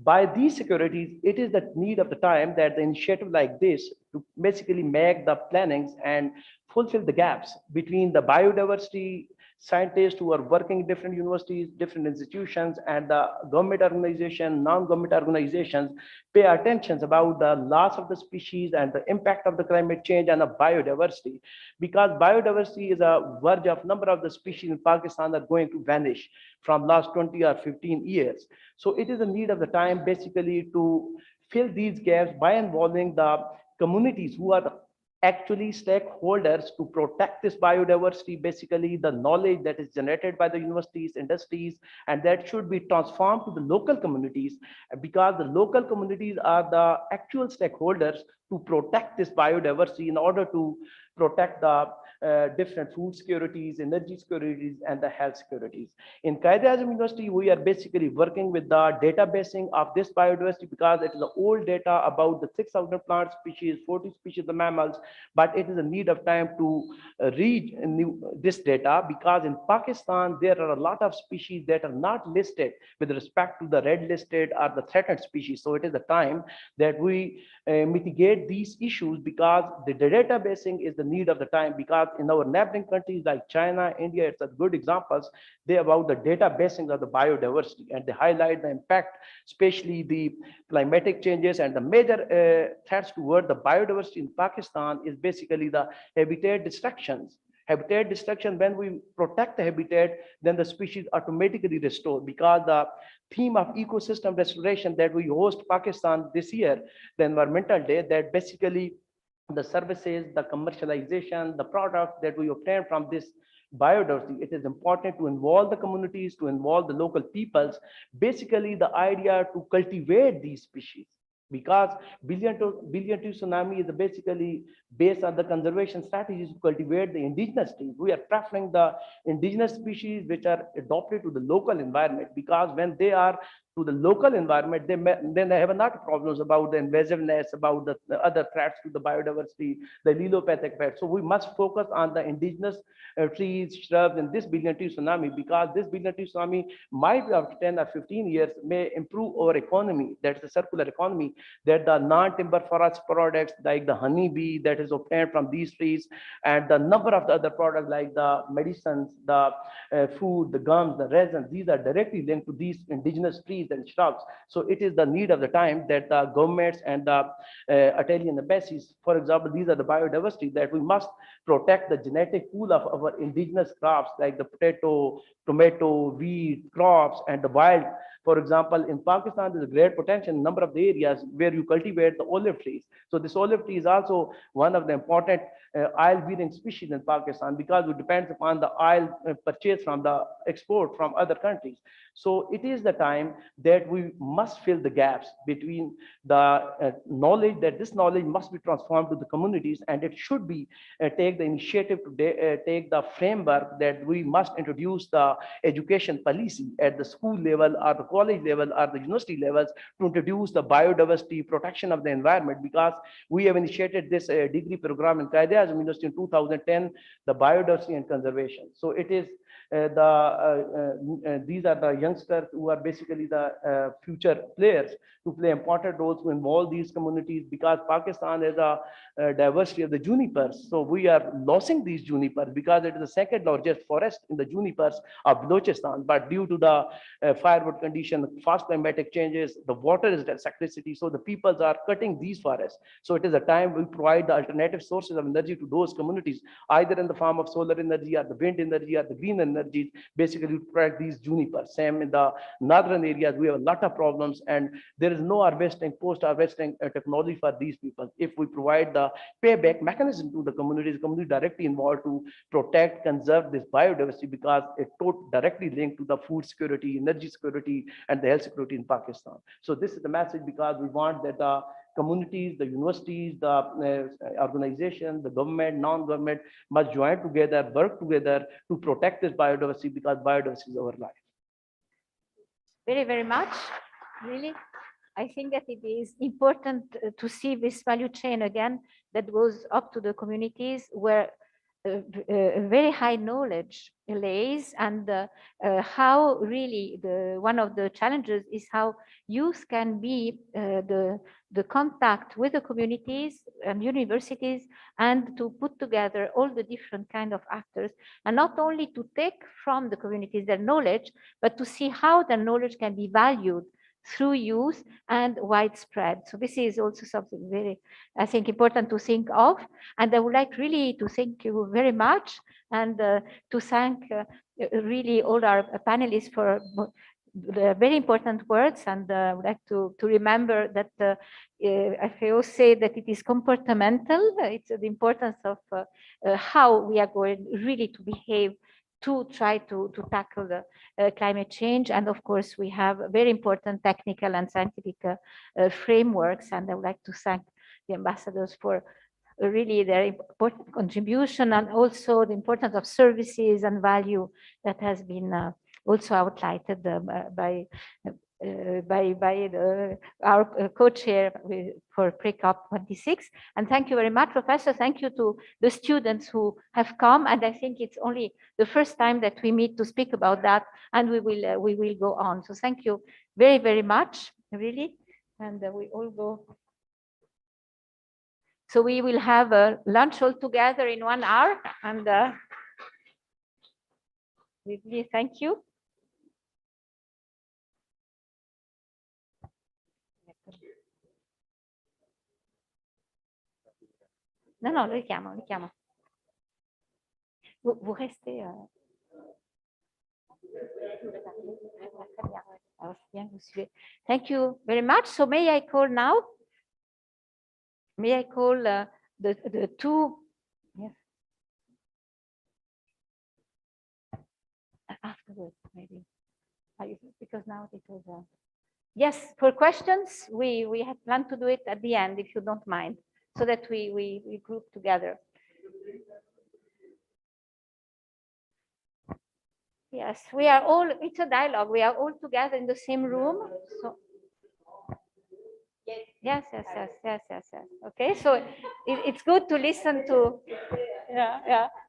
By these securities, it is the need of the time that the initiative like this to basically make the plannings and fulfill the gaps between the biodiversity scientists who are working in different universities, different institutions, and the government organization, non-government organizations pay attention about the loss of the species and the impact of the climate change and the biodiversity. Because biodiversity is a verge of number of the species in Pakistan that are going to vanish from last 20 or 15 years. So it is a need of the time basically to fill these gaps by involving the communities who are actually stakeholders to protect this biodiversity, basically the knowledge that is generated by the universities, industries, and that should be transformed to the local communities, because the local communities are the actual stakeholders to protect this biodiversity in order to protect the different food securities, energy securities, and the health securities. In Quaid-e-Azam University, we are basically working with the databasing of this biodiversity because it is the old data about the 6,000 plant species, 40 species of mammals, but it is a need of time to read this data, because in Pakistan, there are a lot of species that are not listed with respect to the red listed or the threatened species. So it is the time that we mitigate these issues, because the databasing is the need of the time, because in our neighboring countries like China, India, it's a good examples. They about the databasing of the biodiversity, and they highlight the impact, especially the climatic changes, and the major threats toward the biodiversity in Pakistan is basically the habitat destructions. Habitat destruction, when we protect the habitat, then the species automatically restore, because the theme of ecosystem restoration that we host Pakistan this year, the Environmental Day, that basically the services, the commercialization, the products that we obtain from this biodiversity, it is important to involve the communities, to involve the local peoples. Basically, the idea to cultivate these species, because billion to tsunami is basically based on the conservation strategies to cultivate the indigenous trees. We are preferring the indigenous species which are adopted to the local environment, because when they are to the local environment, then they have not problems about the invasiveness, about the other threats to the biodiversity, the allelopathic threats. So we must focus on the indigenous trees, shrubs in this billion tree tsunami, because this billion tree tsunami might be after 10 or 15 years may improve our economy. That's the circular economy, that the non-timber forest products like the honeybee that is obtained from these trees, and the number of the other products like the medicines, the food, the gums, the resins, these are directly linked to these indigenous trees and shrubs. So it is the need of the time that the governments and the Italian embassies, for example, these are the biodiversity that we must protect the genetic pool of our indigenous crops like the potato, tomato, wheat crops, and the wild. For example, in Pakistan, there's a great potential in a number of the areas where you cultivate the olive trees. So this olive tree is also one of the important oil-bearing species in Pakistan, because it depends upon the oil purchased from the export from other countries. So it is the time that we must fill the gaps between the knowledge, that this knowledge must be transformed to the communities, and it should be take the initiative to take the framework that we must introduce the education policy at the school level or the college level or the university levels to introduce the biodiversity protection of the environment, because we have initiated this degree program in Quaid-e-Azam University in 2010, the biodiversity and conservation. So it is these are the youngsters who are basically the future players to play important roles to involve these communities, because Pakistan has a diversity of the junipers. So we are losing these junipers because it is the second largest forest in the junipers of Balochistan. But due to the firewood condition, fast climatic changes, the water is scarcity. So the peoples are cutting these forests. So it is a time we provide the alternative sources of energy to those communities, either in the form of solar energy or the wind energy or the green energies. Basically, we provide these junipers. Same in the northern areas, we have a lot of problems, and there is no harvesting, post-harvesting technology for these people. If we provide the payback mechanism to the community directly involved to protect, conserve this biodiversity, because it directly linked to the food security, energy security, and the health security in Pakistan. So this is the message, because we want that the communities, the universities, the organization, the government, non-government must join together, work together to protect this biodiversity, because biodiversity is our life. Very, very much, really. I think that it is important to see this value chain again that goes up to the communities where very high knowledge lays, and how really one of the challenges is how youth can be the contact with the communities and universities, and to put together all the different kind of actors, and not only to take from the communities their knowledge, but to see how their knowledge can be valued through youth and widespread. So this is also something very, I think, important to think of. And I would like really to thank you very much, and to thank really all our panelists for the very important words. And I would like to remember that FAO say that it is comportamental. It's the importance of how we are going really to behave to try to tackle the climate change. And of course, we have very important technical and scientific frameworks. And I would like to thank the ambassadors for really their important contribution, and also the importance of services and value that has been also outlined by our co-chair for pre-COP 26. And thank you very much, Professor. Thank you to the students who have come. And I think it's only the first time that we meet to speak about that, and we will go on. So thank you very, very much, really. And we all go. So we will have a lunch all together in 1 hour, and really thank you. Non, non, le richiamo, le chiamo. Vous restez. Alors, bien, vous suivez. Thank you very much. So may I call now? May I call the two? Yes. Afterwards, maybe. Because now it was. Yes, for questions, we had planned to do it at the end, if you don't mind, so that we group together. Yes, we are all, it's a dialogue. We are all together in the same room. So yes. Okay, so it's good to listen to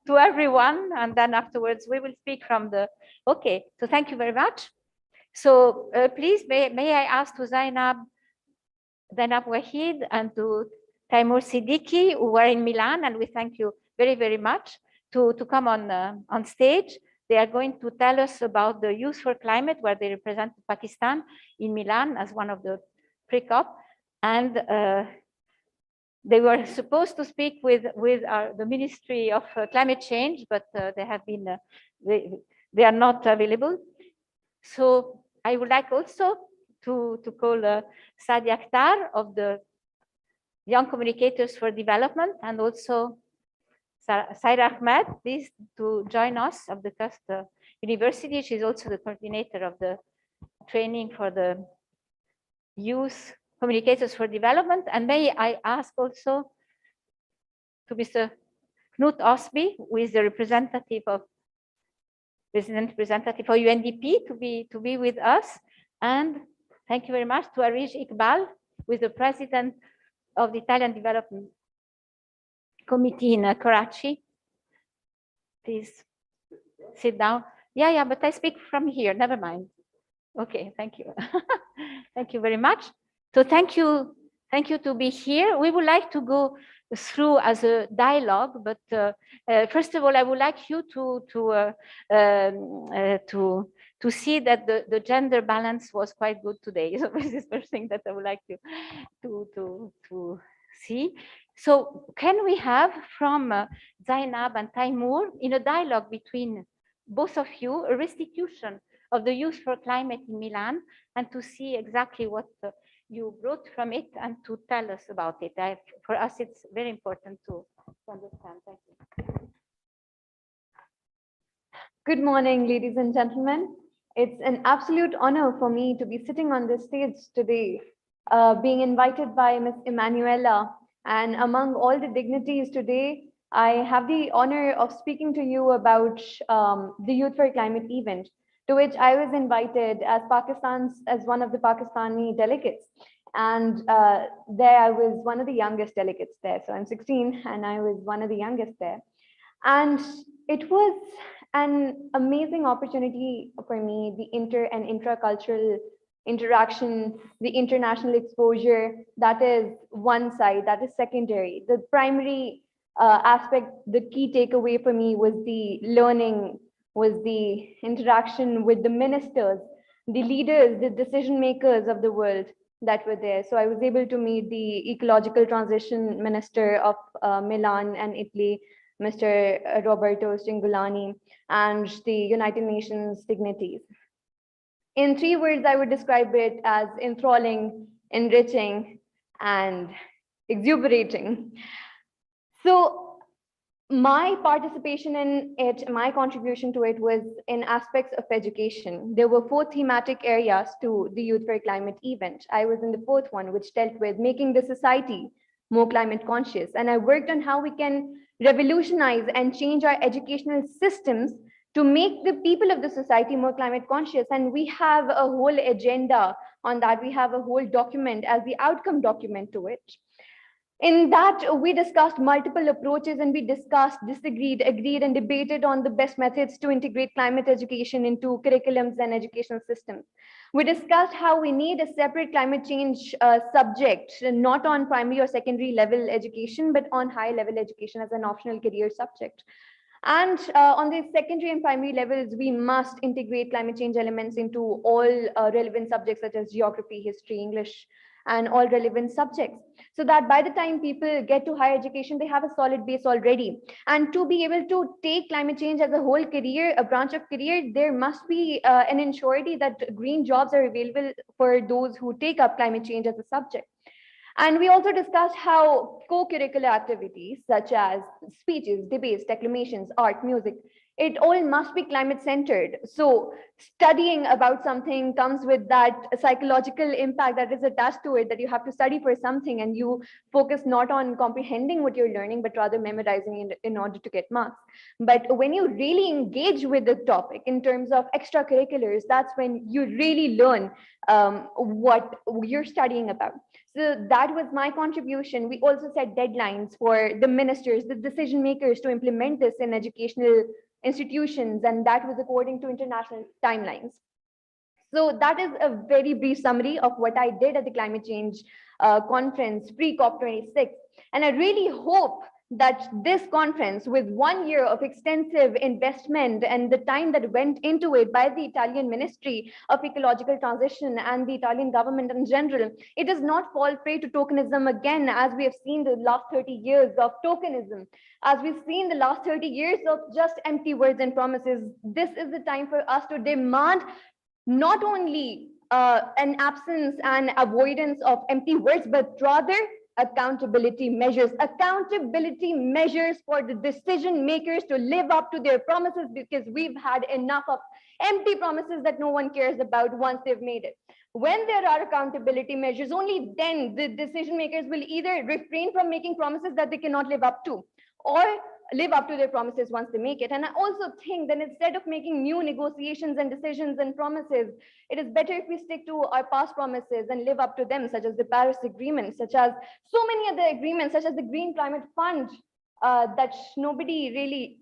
to everyone, and then afterwards we will speak from the. Okay, so thank you very much. So please, may I ask to Zainab Wahid and to Taimur Siddiqui, who are in Milan, and we thank you very, very much, to come on stage. They are going to tell us about the Youth for Climate, where they represent Pakistan in Milan as one of the pre-COP. And they were supposed to speak with the Ministry of Climate Change, but they have been, they are not available. So I would like also to call Sadi Akhtar of the Young Communicators for Development, and also Saira Ahmed, please, to join us of the Tufts University. She's also the coordinator of the training for the Youth Communicators for Development. And may I ask also to Mr. Knut Osby, who is the representative of for UNDP, to be with us. And thank you very much to Arish Iqbal, who is the president of the Italian Development Committee in Karachi. Please sit down. Yeah, but I speak from here. Never mind. Okay, thank you. Thank you very much. So thank you to be here. We would like to go through as a dialogue. But first of all, I would like you to see that the gender balance was quite good today. So this is the first thing that I would like to see. So can we have from Zainab and Taimur in a dialogue between both of you a restitution of the Youth for Climate in Milan, and to see exactly what you brought from it and to tell us about it. For us, it's very important to understand. Thank you. Good morning, ladies and gentlemen. It's an absolute honor for me to be sitting on this stage today, being invited by Ms. Emanuela. And among all the dignities today, I have the honor of speaking to you about the Youth for Climate event, to which I was invited as one of the Pakistani delegates. And there I was one of the youngest delegates there. So I'm 16 and I was one of the youngest there. And it was an amazing opportunity for me, the inter and intracultural interaction, the international exposure, that is one side, that is secondary. The primary aspect, the key takeaway for me was the learning, was the interaction with the ministers, the leaders, the decision makers of the world that were there. So I was able to meet the ecological transition minister of Milan and Italy, Mr. Roberto Cingolani, and the United Nations dignitaries. In 3 words, I would describe it as enthralling, enriching, and exuberating. So my participation in it, my contribution to it was in aspects of education. There were 4 thematic areas to the Youth for Climate event. I was in the 4th one, which dealt with making the society more climate conscious. And I worked on how we can revolutionize and change our educational systems to make the people of the society more climate conscious. And we have a whole agenda on that. We have a whole document as the outcome document to it. In that, we discussed multiple approaches, and we discussed, disagreed, agreed, and debated on the best methods to integrate climate education into curriculums and educational systems. We discussed how we need a separate climate change subject, not on primary or secondary level education, but on high level education as an optional career subject. And on the secondary and primary levels, we must integrate climate change elements into all relevant subjects such as geography, history, English, and all relevant subjects, so that by the time people get to higher education, they have a solid base already. And to be able to take climate change as a whole career, a branch of career, there must be an ensurety that green jobs are available for those who take up climate change as a subject. And we also discussed how co-curricular activities such as speeches, debates, declamations, art, music, it all must be climate centered. So studying about something comes with that psychological impact that is attached to it, that you have to study for something and you focus not on comprehending what you're learning, but rather memorizing it in order to get marks. But when you really engage with the topic in terms of extracurriculars, that's when you really learn what you're studying about. So that was my contribution. We also set deadlines for the ministers, the decision makers to implement this in educational institutions, and that was according to international timelines. So that is a very brief summary of what I did at the climate change conference pre-COP26. And I really hope that this conference, with 1 year of extensive investment and the time that went into it by the Italian Ministry of Ecological Transition and the Italian government in general, it does not fall prey to tokenism again, as we have seen the last 30 years of tokenism, as we've seen the last 30 years of just empty words and promises. This is the time for us to demand not only an absence and avoidance of empty words, but rather accountability measures for the decision makers to live up to their promises, because we've had enough of empty promises that no one cares about once they've made it. When there are accountability measures, only then the decision makers will either refrain from making promises that they cannot live up to, or live up to their promises once they make it. And I also think that instead of making new negotiations and decisions and promises, it is better if we stick to our past promises and live up to them, such as the Paris Agreement, such as so many other agreements, such as the Green Climate Fund, that nobody really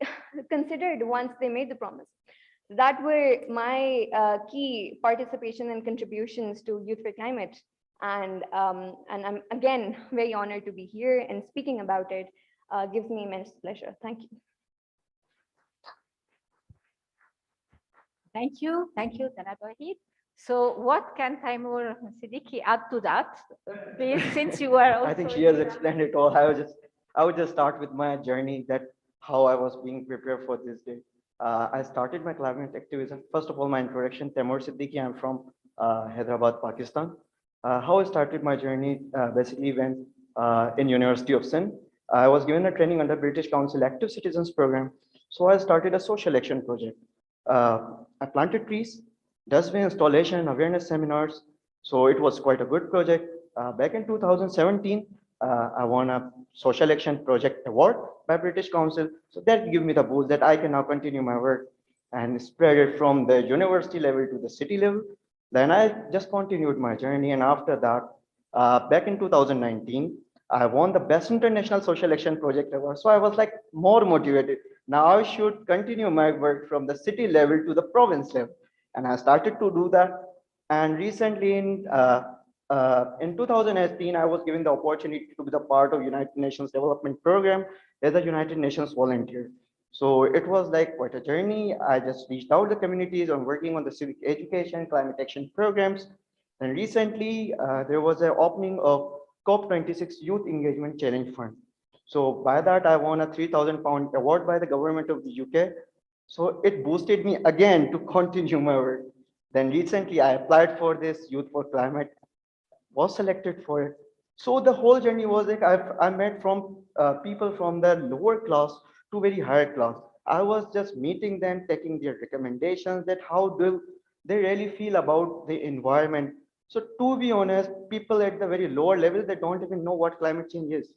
considered once they made the promise. That were my key participation and contributions to Youth for Climate. And I'm again very honored to be here and speaking about it gives me immense pleasure. Thank you. Thank you, Tanat Wahid. So what can Taimur Siddiqui add to that, please, since you are also... I think she has explained it all. I would just start with my journey, that how I was being prepared for this day. I started my climate activism. First of all, my introduction, Taimur Siddiqui. I'm from Hyderabad, Pakistan. How I started my journey basically when in University of Sindh, I was given a training under British Council Active Citizens Program. So I started a social action project. I planted trees, dustbin installation, awareness seminars. So it was quite a good project. Back in 2017, I won a social action project award by British Council. So that gave me the boost that I can now continue my work and spread it from the university level to the city level. Then I just continued my journey. And after that, back in 2019, I won the Best International Social Action Project Award. So I was like more motivated. Now I should continue my work from the city level to the province level. And I started to do that. And recently in 2018, I was given the opportunity to be the part of United Nations Development Program as a United Nations volunteer. So it was like quite a journey. I just reached out to the communities on working on the civic education, climate action programs. And recently, there was an opening of COP26 Youth Engagement Challenge Fund. So by that, I won a £3,000 award by the government of the UK. So it boosted me again to continue my work. Then recently, I applied for this Youth for Climate, was selected for it. So the whole journey was like I met from people from the lower class to very higher class. I was just meeting them, taking their recommendations that how do they really feel about the environment. So to be honest, people at the very lower level, they don't even know what climate change is.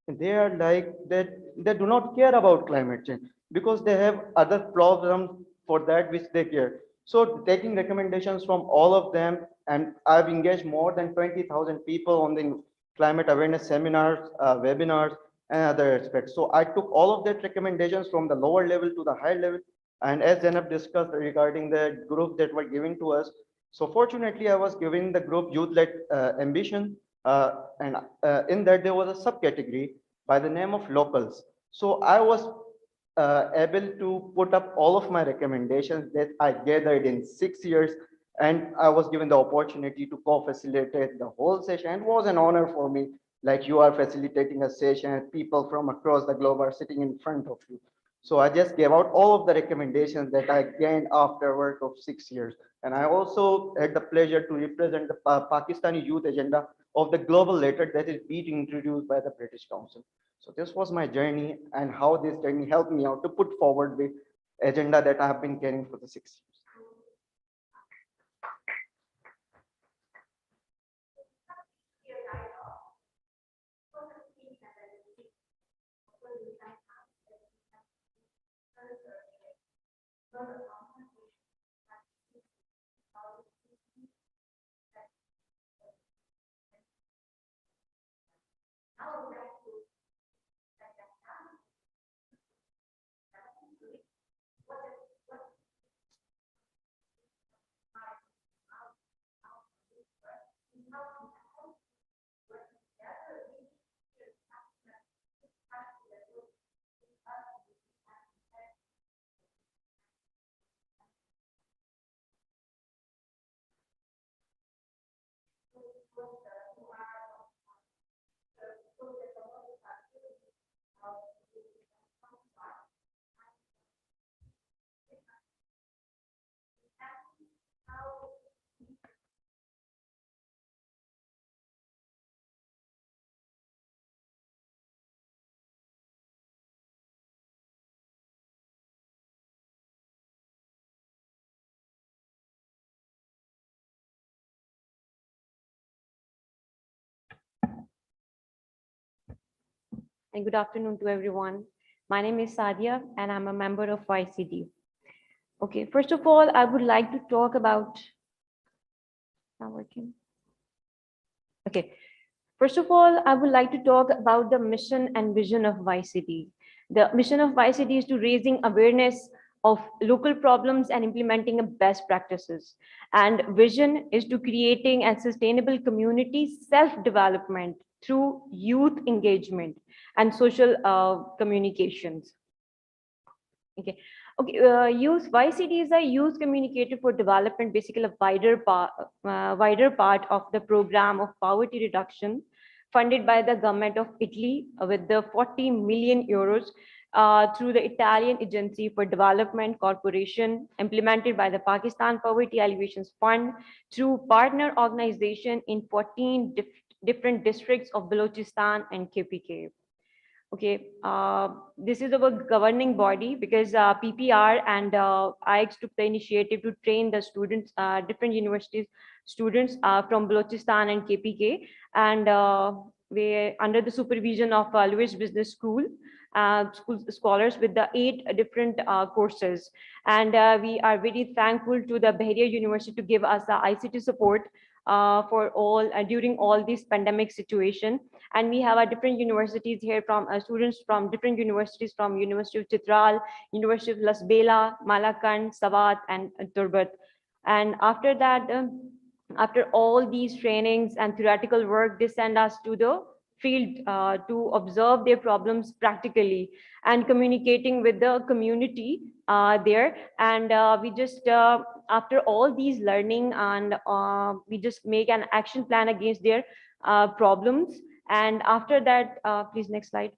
They are like that, they do not care about climate change because they have other problems for that which they care. So taking recommendations from all of them, and I've engaged more than 20,000 people on the climate awareness seminars, webinars, and other aspects. So I took all of that recommendations from the lower level to the higher level. And as Zainab discussed regarding the group that were given to us, so fortunately, I was given the group Youth-led Ambition, and in that there was a subcategory by the name of locals. So I was able to put up all of my recommendations that I gathered in 6 years, and I was given the opportunity to co-facilitate the whole session. It was an honor for me, like you are facilitating a session, people from across the globe are sitting in front of you. So I just gave out all of the recommendations that I gained after work of 6 years. And I also had the pleasure to represent the Pakistani youth agenda of the global letter that is being introduced by the British Council. So this was my journey and how this journey helped me out to put forward the agenda that I have been carrying for the 6 years. And good afternoon to everyone. My name is Sadia and I'm a member of YCD. Okay, first of all, I would like to talk about, not working. Okay, first of all, I would like to talk about the mission and vision of YCD. The mission of YCD is to raising awareness of local problems and implementing a best practices. And vision is to creating a sustainable community self-development through youth engagement and social communications. Okay. Okay, youth YCD is a youth communicator for development, basically a wider part of the program of poverty reduction funded by the government of Italy with the 40 million euros through the Italian Agency for Development Corporation, implemented by the Pakistan Poverty Alleviation Fund through partner organization in 14 different districts of Balochistan and KPK. Okay, this is our governing body because PPR and IX took the initiative to train the students, different universities students from Balochistan and KPK, and we under the supervision of Lewis Business School. Scholars with the 8 different courses, and we are very thankful to the Bahria University to give us the ICT support for all during all this pandemic situation. And we have different universities here from students from different universities, from University of Chitral, University of Las Bela, Malakand, Sawat, and Turbat. And after that, after all these trainings and theoretical work, they send us to the field to observe their problems practically and communicating with the community there. And we just after all these learning, and we just make an action plan against their problems. And after that, please next slide.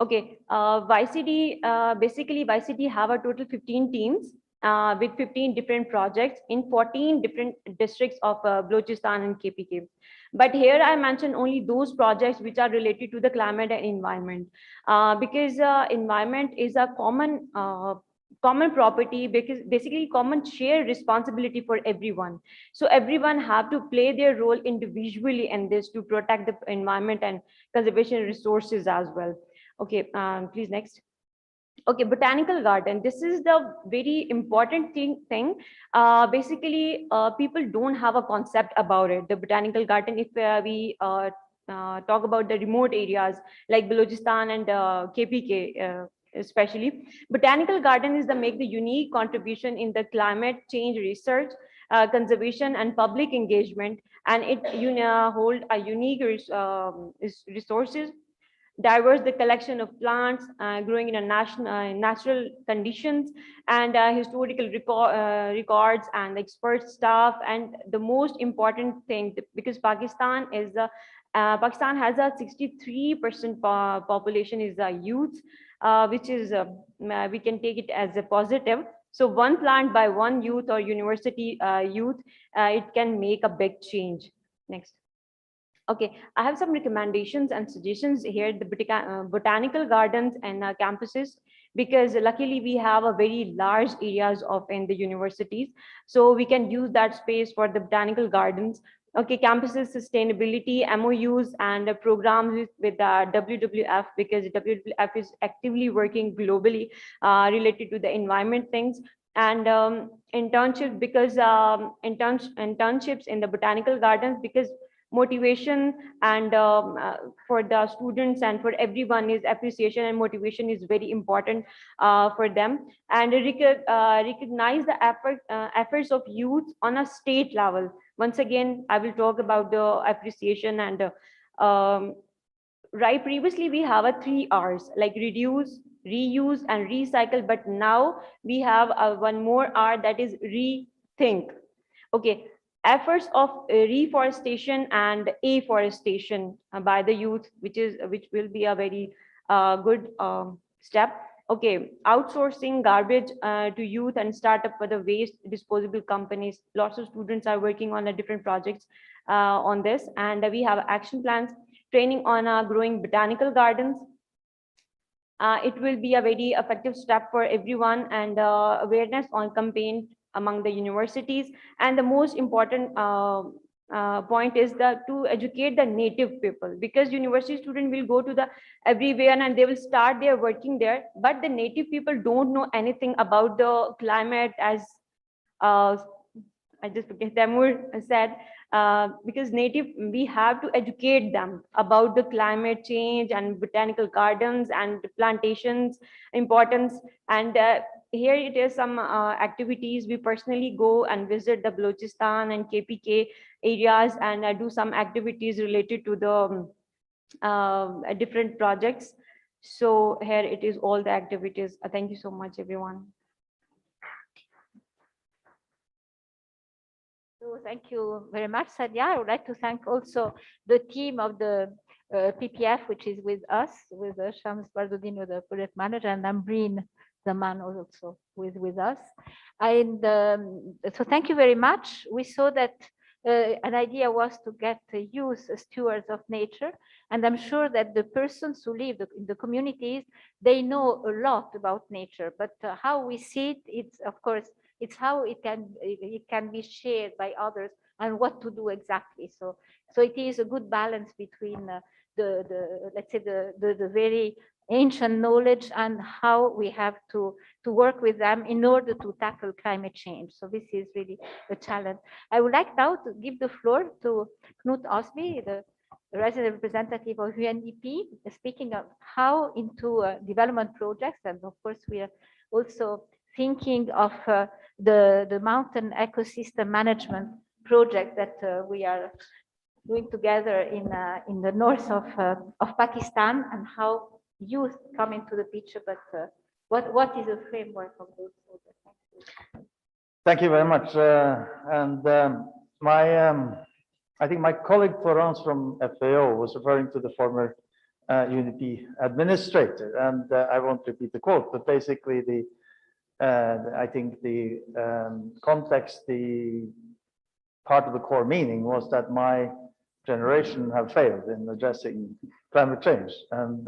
Okay, YCD, basically YCD have a total 15 teams with 15 different projects in 14 different districts of Balochistan and KPK. But here I mentioned only those projects which are related to the climate and environment, because environment is a common property, because basically common shared responsibility for everyone. So everyone have to play their role individually in this to protect the environment and conservation resources as well. Okay, please next. Okay, botanical garden. This is the very important thing. Basically, people don't have a concept about it. The botanical garden, if we talk about the remote areas like Balochistan and KPK, especially, botanical garden is the make the unique contribution in the climate change research, conservation, and public engagement, and it hold a unique resources, diverse the collection of plants growing in a natural conditions, and historical records and expert staff. And the most important thing, because Pakistan is the Pakistan has a 63% population is youth, which is we can take it as a positive. So one plant by one youth or university youth, it can make a big change. Next. Okay, I have some recommendations and suggestions here, the botanical gardens and campuses, because luckily we have a very large areas of in the universities, so we can use that space for the botanical gardens. Okay, campuses, sustainability, MOUs, and programs with WWF, because WWF is actively working globally related to the environment things. And internship, because internships in the botanical gardens, because motivation and for the students and for everyone is appreciation and motivation is very important for them. And recognize the efforts of youth on a state level. Once again, I will talk about the appreciation. And right, previously we have a 3 R's like reduce, reuse, and recycle, but now we have one more R, that is rethink. Okay, efforts of reforestation and afforestation by the youth, which will be a very good step. Okay, outsourcing garbage to youth and startup for the waste disposable companies. Lots of students are working on different projects on this, and we have action plans, training on growing botanical gardens. It will be a very effective step for everyone, and awareness on campaign among the universities. And the most important point is to educate the native people, because university students will go to the everywhere and they will start their working there, but the native people don't know anything about the climate, as I just forget Tamur said, because native, we have to educate them about the climate change and botanical gardens and plantations importance. And here it is some activities. We personally go and visit the Balochistan and KPK areas and do some activities related to the different projects. So here it is all the activities. Thank you so much, everyone. So thank you very much, Sadia. I would like to thank also the team of the PPF, which is with us, with Shams Bardudino, the project manager, and Ambreen, the man also with us. And so thank you very much. We saw that an idea was to get youth stewards of nature. And I'm sure that the persons who live in the communities, they know a lot about nature, but how we see it, it's of course, it's how it can be shared by others and what to do exactly. So it is a good balance between let's say the very ancient knowledge and how we have to work with them in order to tackle climate change. So this is really a challenge. I would like now to give the floor to Knut Osby, the resident representative of UNDP, speaking of how into development projects. And of course, we are also thinking of the mountain ecosystem management project that we are doing together in the north of Pakistan, and how youth come into the picture. But what is the framework of those projects? Thank you very much. I think my colleague Florence from FAO was referring to the former UNDP administrator, and I won't repeat the quote, but basically I think the context, the part of the core meaning was that my generation have failed in addressing climate change, and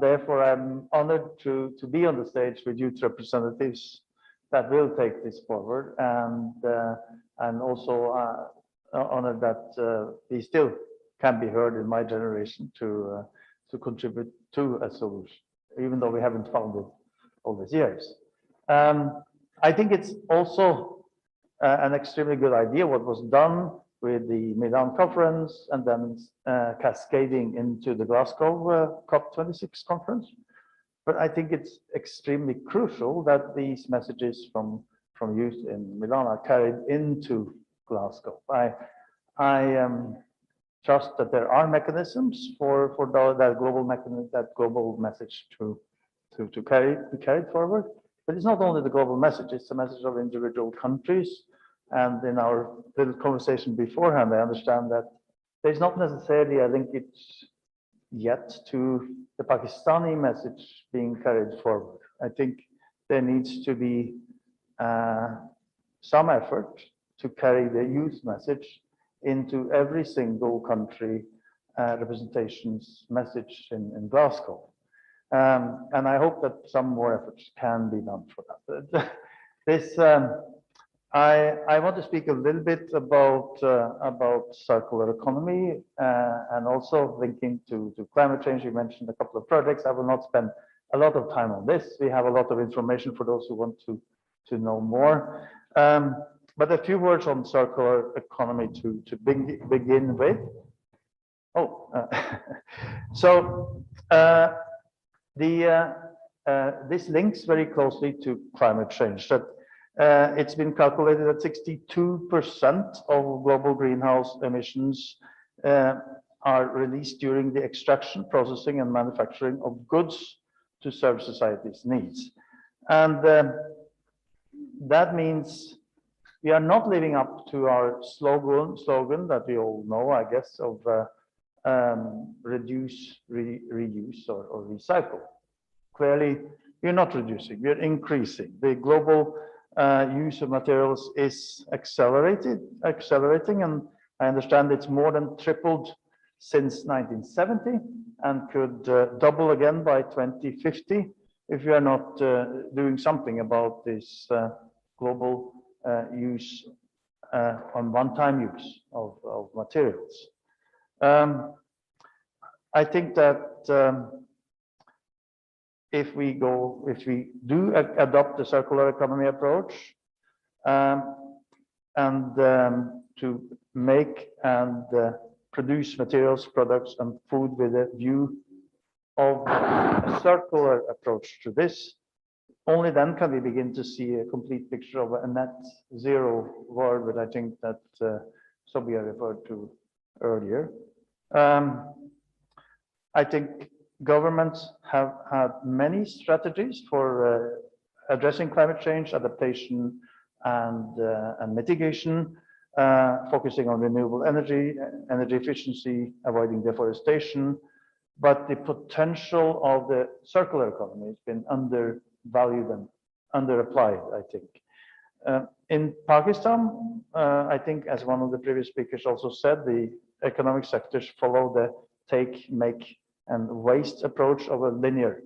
therefore I'm honored to be on the stage with youth representatives that will take this forward, and also honored that we still can be heard in my generation to contribute to a solution, even though we haven't found it all these years. I think it's also an extremely good idea what was done with the Milan conference and then cascading into the Glasgow COP26 conference. But I think it's extremely crucial that these messages from youth in Milan are carried into Glasgow. I trust that there are mechanisms for that global message to be carried forward. But it's not only the global message; it's the message of individual countries. And in our little conversation beforehand, I understand that there's not necessarily a linkage yet to the Pakistani message being carried forward. I think there needs to be some effort to carry the youth message into every single country representation's message in Glasgow. And I hope that some more efforts can be done for that. I want to speak a little bit about circular economy and also linking to climate change. You mentioned a couple of projects. I will not spend a lot of time on this. We have a lot of information for those who want to know more. But a few words on circular economy to begin with. So this links very closely to climate change. That it's been calculated that 62% of global greenhouse emissions are released during the extraction, processing, and manufacturing of goods to serve society's needs. And that means we are not living up to our slogan that we all know, I guess, of reduce, reuse, or recycle. Clearly, we're not reducing, we're increasing. The global use of materials is accelerating, and I understand it's more than tripled since 1970 and could double again by 2050 if we are not doing something about this global use on one-time use of materials. I think that if we do adopt the circular economy approach and to make and produce materials, products, and food with a view of a circular approach to this, only then can we begin to see a complete picture of a net zero world, which I think that Sobia referred to earlier. I think governments have had many strategies for addressing climate change, adaptation, and mitigation, focusing on renewable energy, energy efficiency, avoiding deforestation. But the potential of the circular economy has been undervalued and underapplied, I think. In Pakistan, I think, as one of the previous speakers also said, the economic sectors follow the take, make, and waste approach of a linear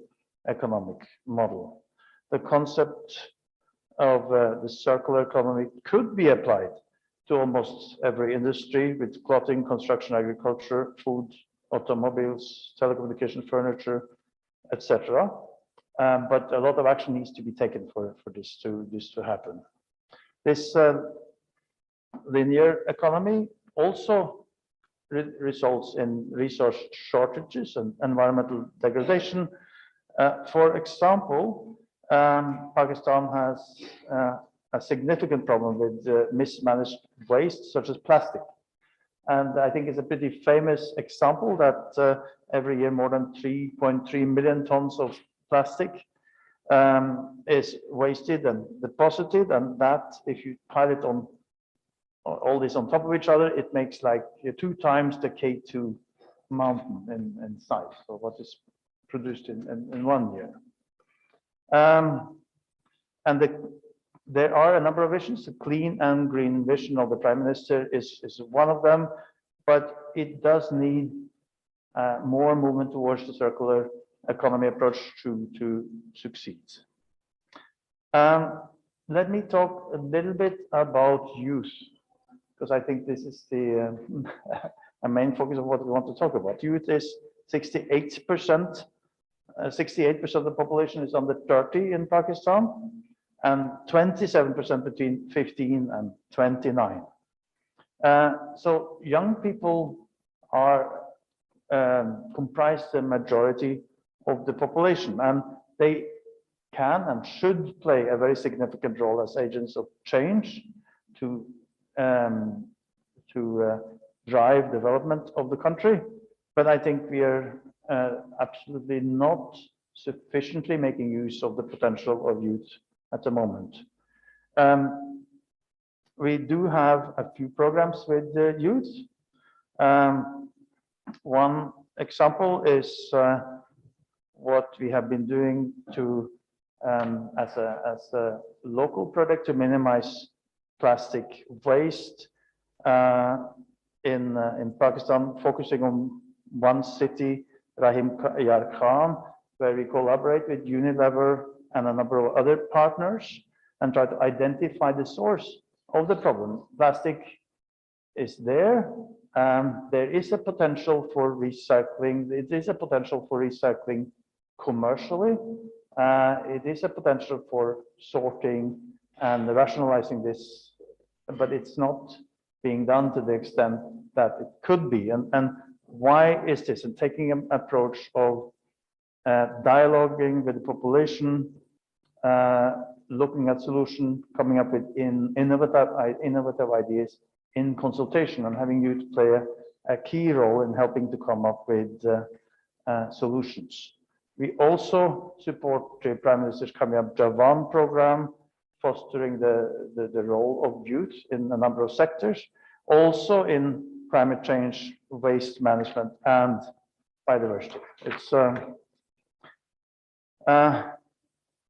economic model. The concept of the circular economy could be applied to almost every industry, with clothing, construction, agriculture, food, automobiles, telecommunication, furniture, etc. But a lot of action needs to be taken for this to happen. This linear economy also results in resource shortages and environmental degradation. For example, Pakistan has a significant problem with mismanaged waste, such as plastic. And I think it's a pretty famous example that every year more than 3.3 million tons of plastic is wasted and deposited, and that, if you pile it on all this on top of each other, it makes like 2 times the K2 mountain in size, so what is produced in 1 year. And there are a number of visions. The clean and green vision of the Prime Minister is one of them, but it does need more movement towards the circular economy approach to succeed. Let me talk a little bit about youth, because I think this is the a main focus of what we want to talk about. Youth is 68%. 68% of the population is under 30 in Pakistan, and 27% between 15 and 29. So young people are comprise the majority of the population, and they can and should play a very significant role as agents of change to drive development of the country. But I think we are absolutely not sufficiently making use of the potential of youth at the moment. We do have a few programs with the youth. One example is what we have been doing to as a local project to minimize plastic waste in Pakistan, focusing on one city, Rahim Yar Khan, where we collaborate with Unilever and a number of other partners and try to identify the source of the problem. Plastic is there. There is a potential for recycling. It is a potential for recycling commercially. It is a potential for sorting and rationalizing this, but it's not being done to the extent that it could be. And why is this? And taking an approach of dialoguing with the population, looking at solutions, coming up with innovative ideas in consultation, and having youth play a key role in helping to come up with solutions. We also support the Prime Minister's Kamyab Jawan program, fostering the role of youth in a number of sectors, also in climate change, waste management, and biodiversity. It's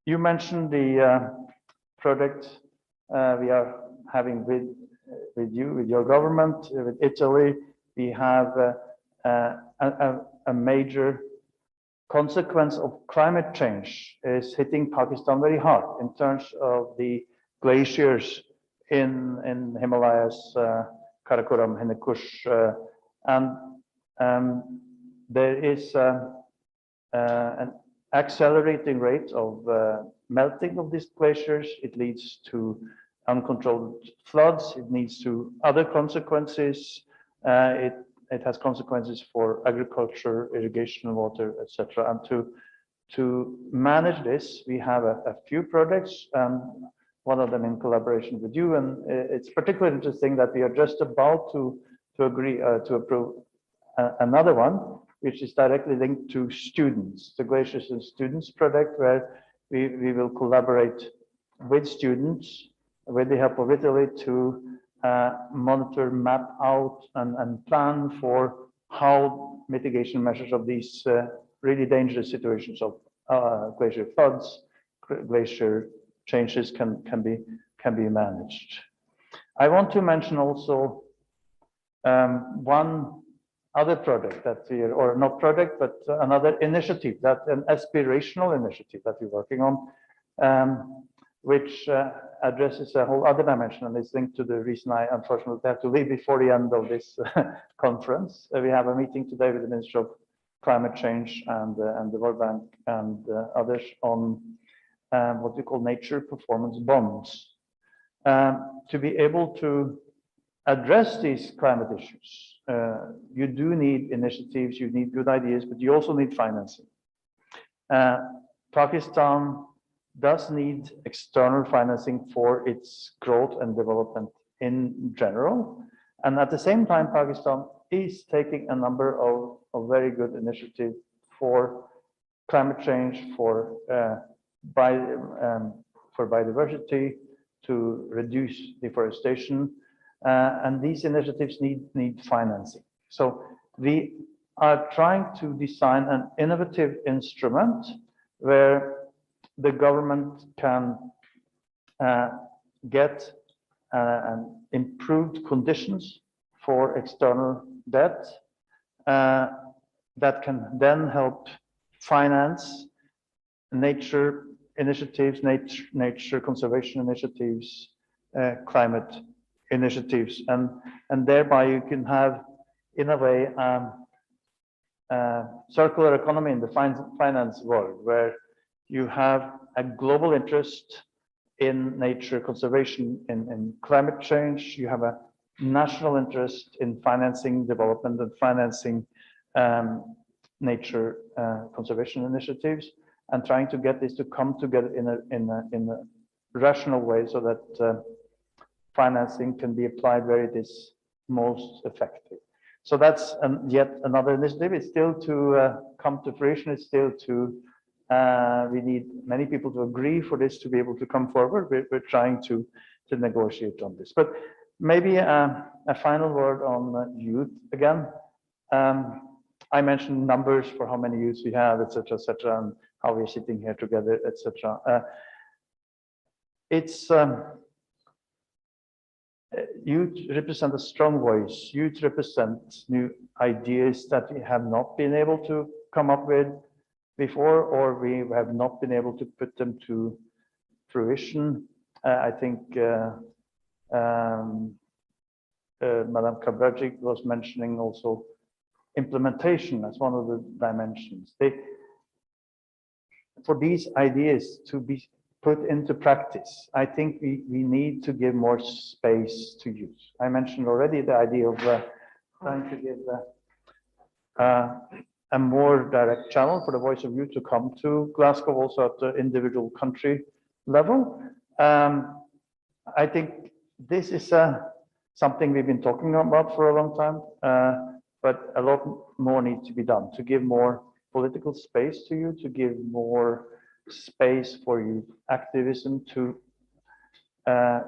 you mentioned the project we are having with you, with your government, with Italy. We have a major consequence of climate change is hitting Pakistan very hard in terms of the glaciers in Himalayas, Karakoram, Hindukush, and there is an accelerating rate of melting of these glaciers. It leads to uncontrolled floods. It leads to other consequences. It has consequences for agriculture, irrigation, water, etc. And to manage this, we have a few projects, one of them in collaboration with you. And it's particularly interesting that we are just about to agree to approve another one, which is directly linked to students, the Glaciers and Students project, where we will collaborate with students, with the help of Italy, to monitor, map out, and plan for how mitigation measures of these really dangerous situations of glacier floods, glacier changes can be managed. I want to mention also one other project that we are, or not project, but another initiative, that an aspirational initiative that we're working on, which addresses a whole other dimension and is linked to the reason I unfortunately have to leave before the end of this conference. We have a meeting today with the Minister of Climate Change and the World Bank and others on what we call nature performance bonds. To be able to address these climate issues, you do need initiatives, you need good ideas, but you also need financing. Pakistan does need external financing for its growth and development in general. And at the same time, Pakistan is taking a number of very good initiatives for climate change, for biodiversity, to reduce deforestation. And these initiatives need financing. So we are trying to design an innovative instrument where the government can get improved conditions for external debt that can then help finance nature initiatives, nature conservation initiatives, climate initiatives, and thereby you can have, in a way, circular economy in the finance world, where you have a global interest in nature conservation, in climate change. You have a national interest in financing development and financing nature conservation initiatives, and trying to get this to come together in a rational way so that financing can be applied where it is most effective. So that's yet another initiative. It's still to come to fruition. It's still to we need many people to agree for this to be able to come forward. We're trying to negotiate on this. But maybe a final word on youth again. I mentioned numbers for how many youths we have, etc., and how we're sitting here together, etc. Youth represent a strong voice. Youth represent new ideas that we have not been able to come up with before, or we have not been able to put them to fruition. I think Madame Kabrajic was mentioning also implementation as one of the dimensions. For these ideas to be put into practice, I think we need to give more space to youth. I mentioned already the idea of trying to give a more direct channel for the voice of youth to come to Glasgow, also at the individual country level. I think this is something we've been talking about for a long time, but a lot more needs to be done to give more political space to you, to give more space for youth activism, to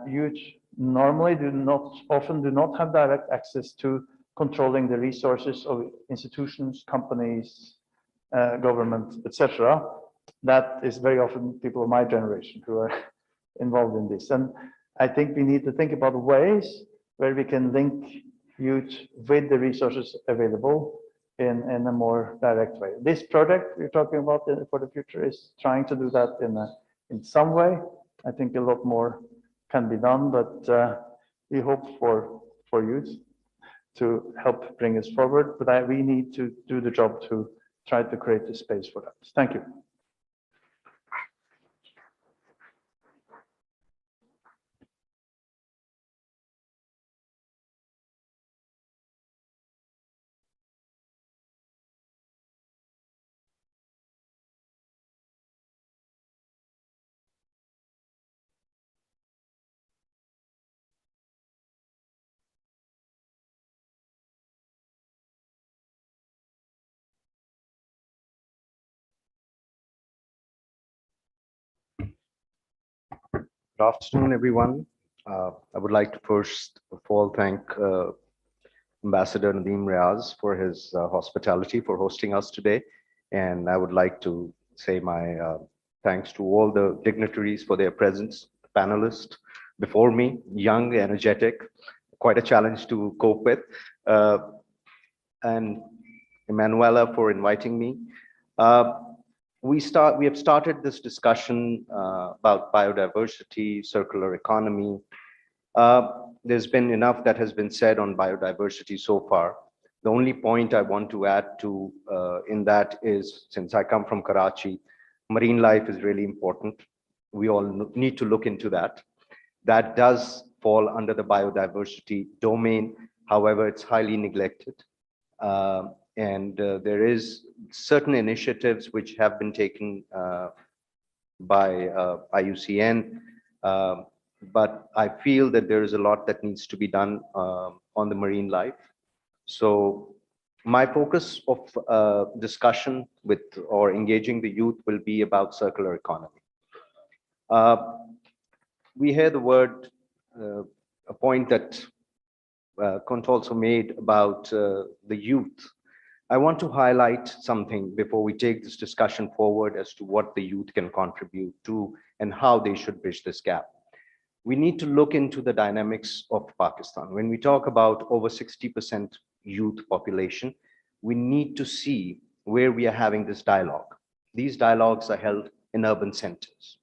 youth normally often do not have direct access to controlling the resources of institutions, companies, government, etc. That is very often people of my generation who are involved in this. And I think we need to think about ways where we can link youth with the resources available in a more direct way. This project we're talking about for the future is trying to do that in some way. I think a lot more can be done, but we hope for youth to help bring us forward. But we need to do the job to try to create the space for that. Thank you. Good afternoon, everyone. I would like to first of all thank Ambassador Nadeem Riaz for his hospitality for hosting us today. And I would like to say my thanks to all the dignitaries for their presence, panelists before me, young, energetic, quite a challenge to cope with. And Emanuela for inviting me. We have started this discussion about biodiversity, circular economy. There's been enough that has been said on biodiversity so far. The only point I want to add to in that is, since I come from Karachi, marine life is really important. We all need to look into that. That does fall under the biodiversity domain. However, it's highly neglected. There is certain initiatives which have been taken by IUCN, but I feel that there is a lot that needs to be done on the marine life. So my focus of discussion with or engaging the youth will be about circular economy. We hear the word, a point that Kunt also made about the youth. I want to highlight something before we take this discussion forward as to what the youth can contribute to and how they should bridge this gap. We need to look into the dynamics of Pakistan. When we talk about over 60% youth population, we need to see where we are having this dialogue. These dialogues are held in urban centers,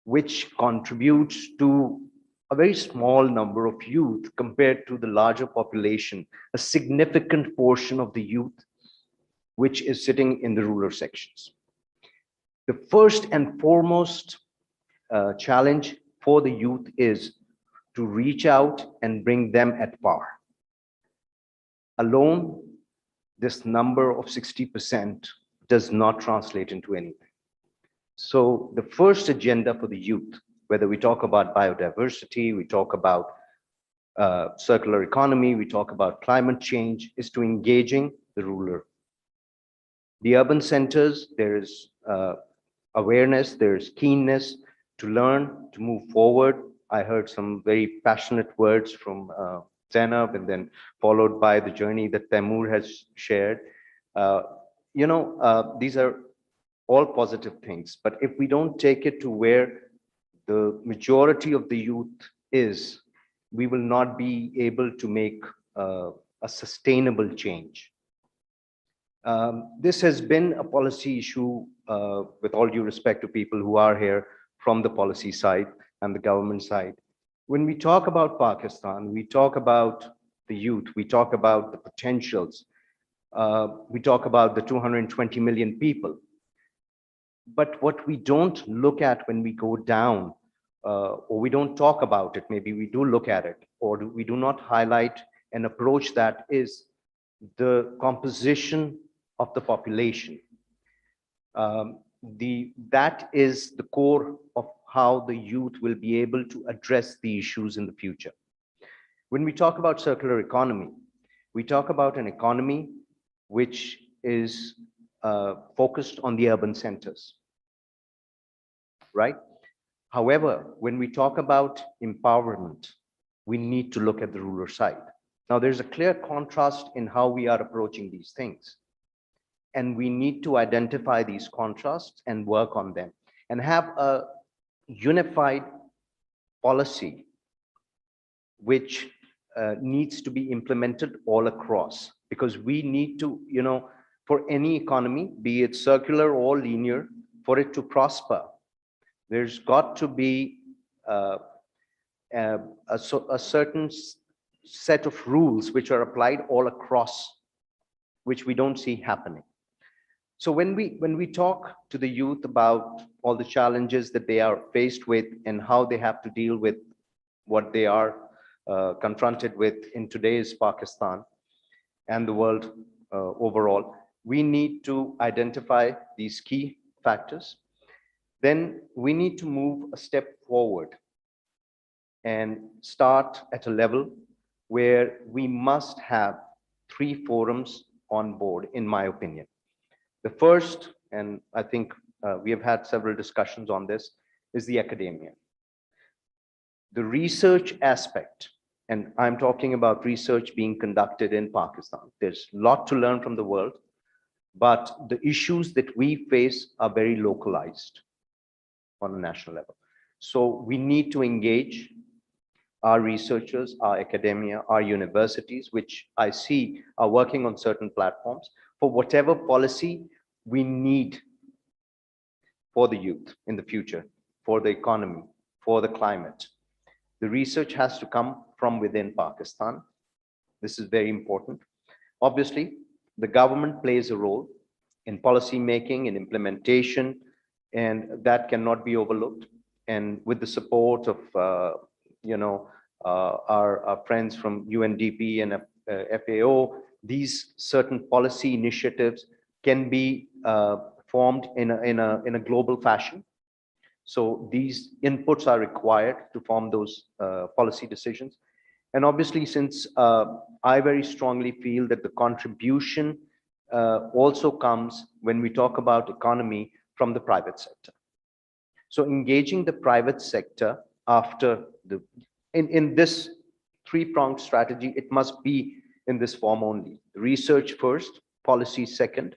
which contributes to a very small number of youth compared to the larger population, a significant portion of the youth which is sitting in the rural sections. The first and foremost challenge for the youth is to reach out and bring them at par. Alone, this number of 60% does not translate into anything. So the first agenda for the youth, whether we talk about biodiversity, we talk about circular economy, we talk about climate change, is to engaging the rural. The urban centers, there is awareness, there's keenness to learn, to move forward. I heard some very passionate words from Zainab, and then followed by the journey that Taimur has shared. These are all positive things, but if we don't take it to where the majority of the youth is, we will not be able to make a sustainable change. This has been a policy issue, with all due respect to people who are here from the policy side and the government side. When we talk about Pakistan, we talk about the youth, we talk about the potentials, we talk about the 220 million people. But what we don't look at when we go down, or we don't talk about it, maybe we do look at it, or we do not highlight and approach that, is the composition of the population. That is the core of how the youth will be able to address the issues in the future. When we talk about circular economy, we talk about an economy which is focused on the urban centers, right? However, when we talk about empowerment, we need to look at the rural side. Now, there's a clear contrast in how we are approaching these things. And we need to identify these contrasts and work on them and have a unified policy which needs to be implemented all across, because we need to, for any economy, be it circular or linear, for it to prosper, there's got to be a certain set of rules which are applied all across, which we don't see happening. So when we talk to the youth about all the challenges that they are faced with and how they have to deal with what they are confronted with in today's Pakistan and the world overall, we need to identify these key factors. Then we need to move a step forward and start at a level where we must have 3 forums on board, in my opinion. The first, and I think we have had several discussions on this, is the academia. The research aspect, and I'm talking about research being conducted in Pakistan. There's a lot to learn from the world, but the issues that we face are very localized on a national level. So we need to engage our researchers, our academia, our universities, which I see are working on certain platforms for whatever policy we need for the youth in the future, for the economy, for the climate. The research has to come from within Pakistan. This is very important. Obviously, the government plays a role in policy making, in implementation, and that cannot be overlooked. And with the support of our friends from UNDP and FAO, these certain policy initiatives can be formed in a global fashion. So these inputs are required to form those policy decisions. And obviously, since I very strongly feel that the contribution also comes when we talk about economy from the private sector. So engaging the private sector after in this three-pronged strategy, it must be in this form only. Research first, policy second,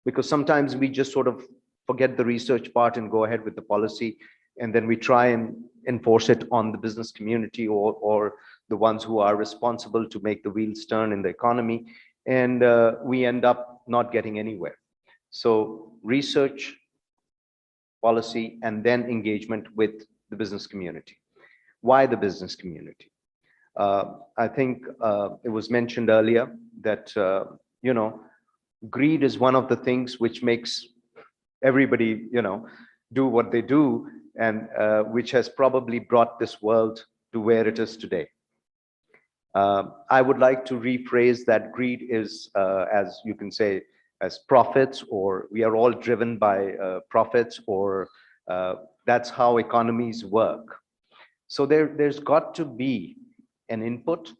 because sometimes we just sort of forget the research part and go ahead with the policy, and then we try and enforce it on the business community or the ones who are responsible to make the wheels turn in the economy, and we end up not getting anywhere. So research, policy, and then engagement with the business community. Why the business community? I think it was mentioned earlier that greed is one of the things which makes everybody do what they do, and which has probably brought this world to where it is today. I would like to rephrase that greed is, as you can say, as profits, or we are all driven by profits, or that's how economies work. So there's got to be an input,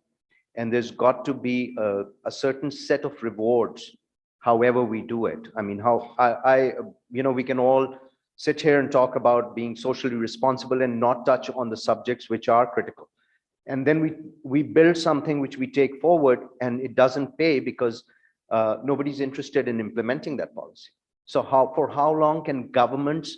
and there's got to be a certain set of rewards however we do it. I mean, we can all sit here and talk about being socially responsible and not touch on the subjects which are critical. And then we build something which we take forward, and it doesn't pay because nobody's interested in implementing that policy. So for how long can governments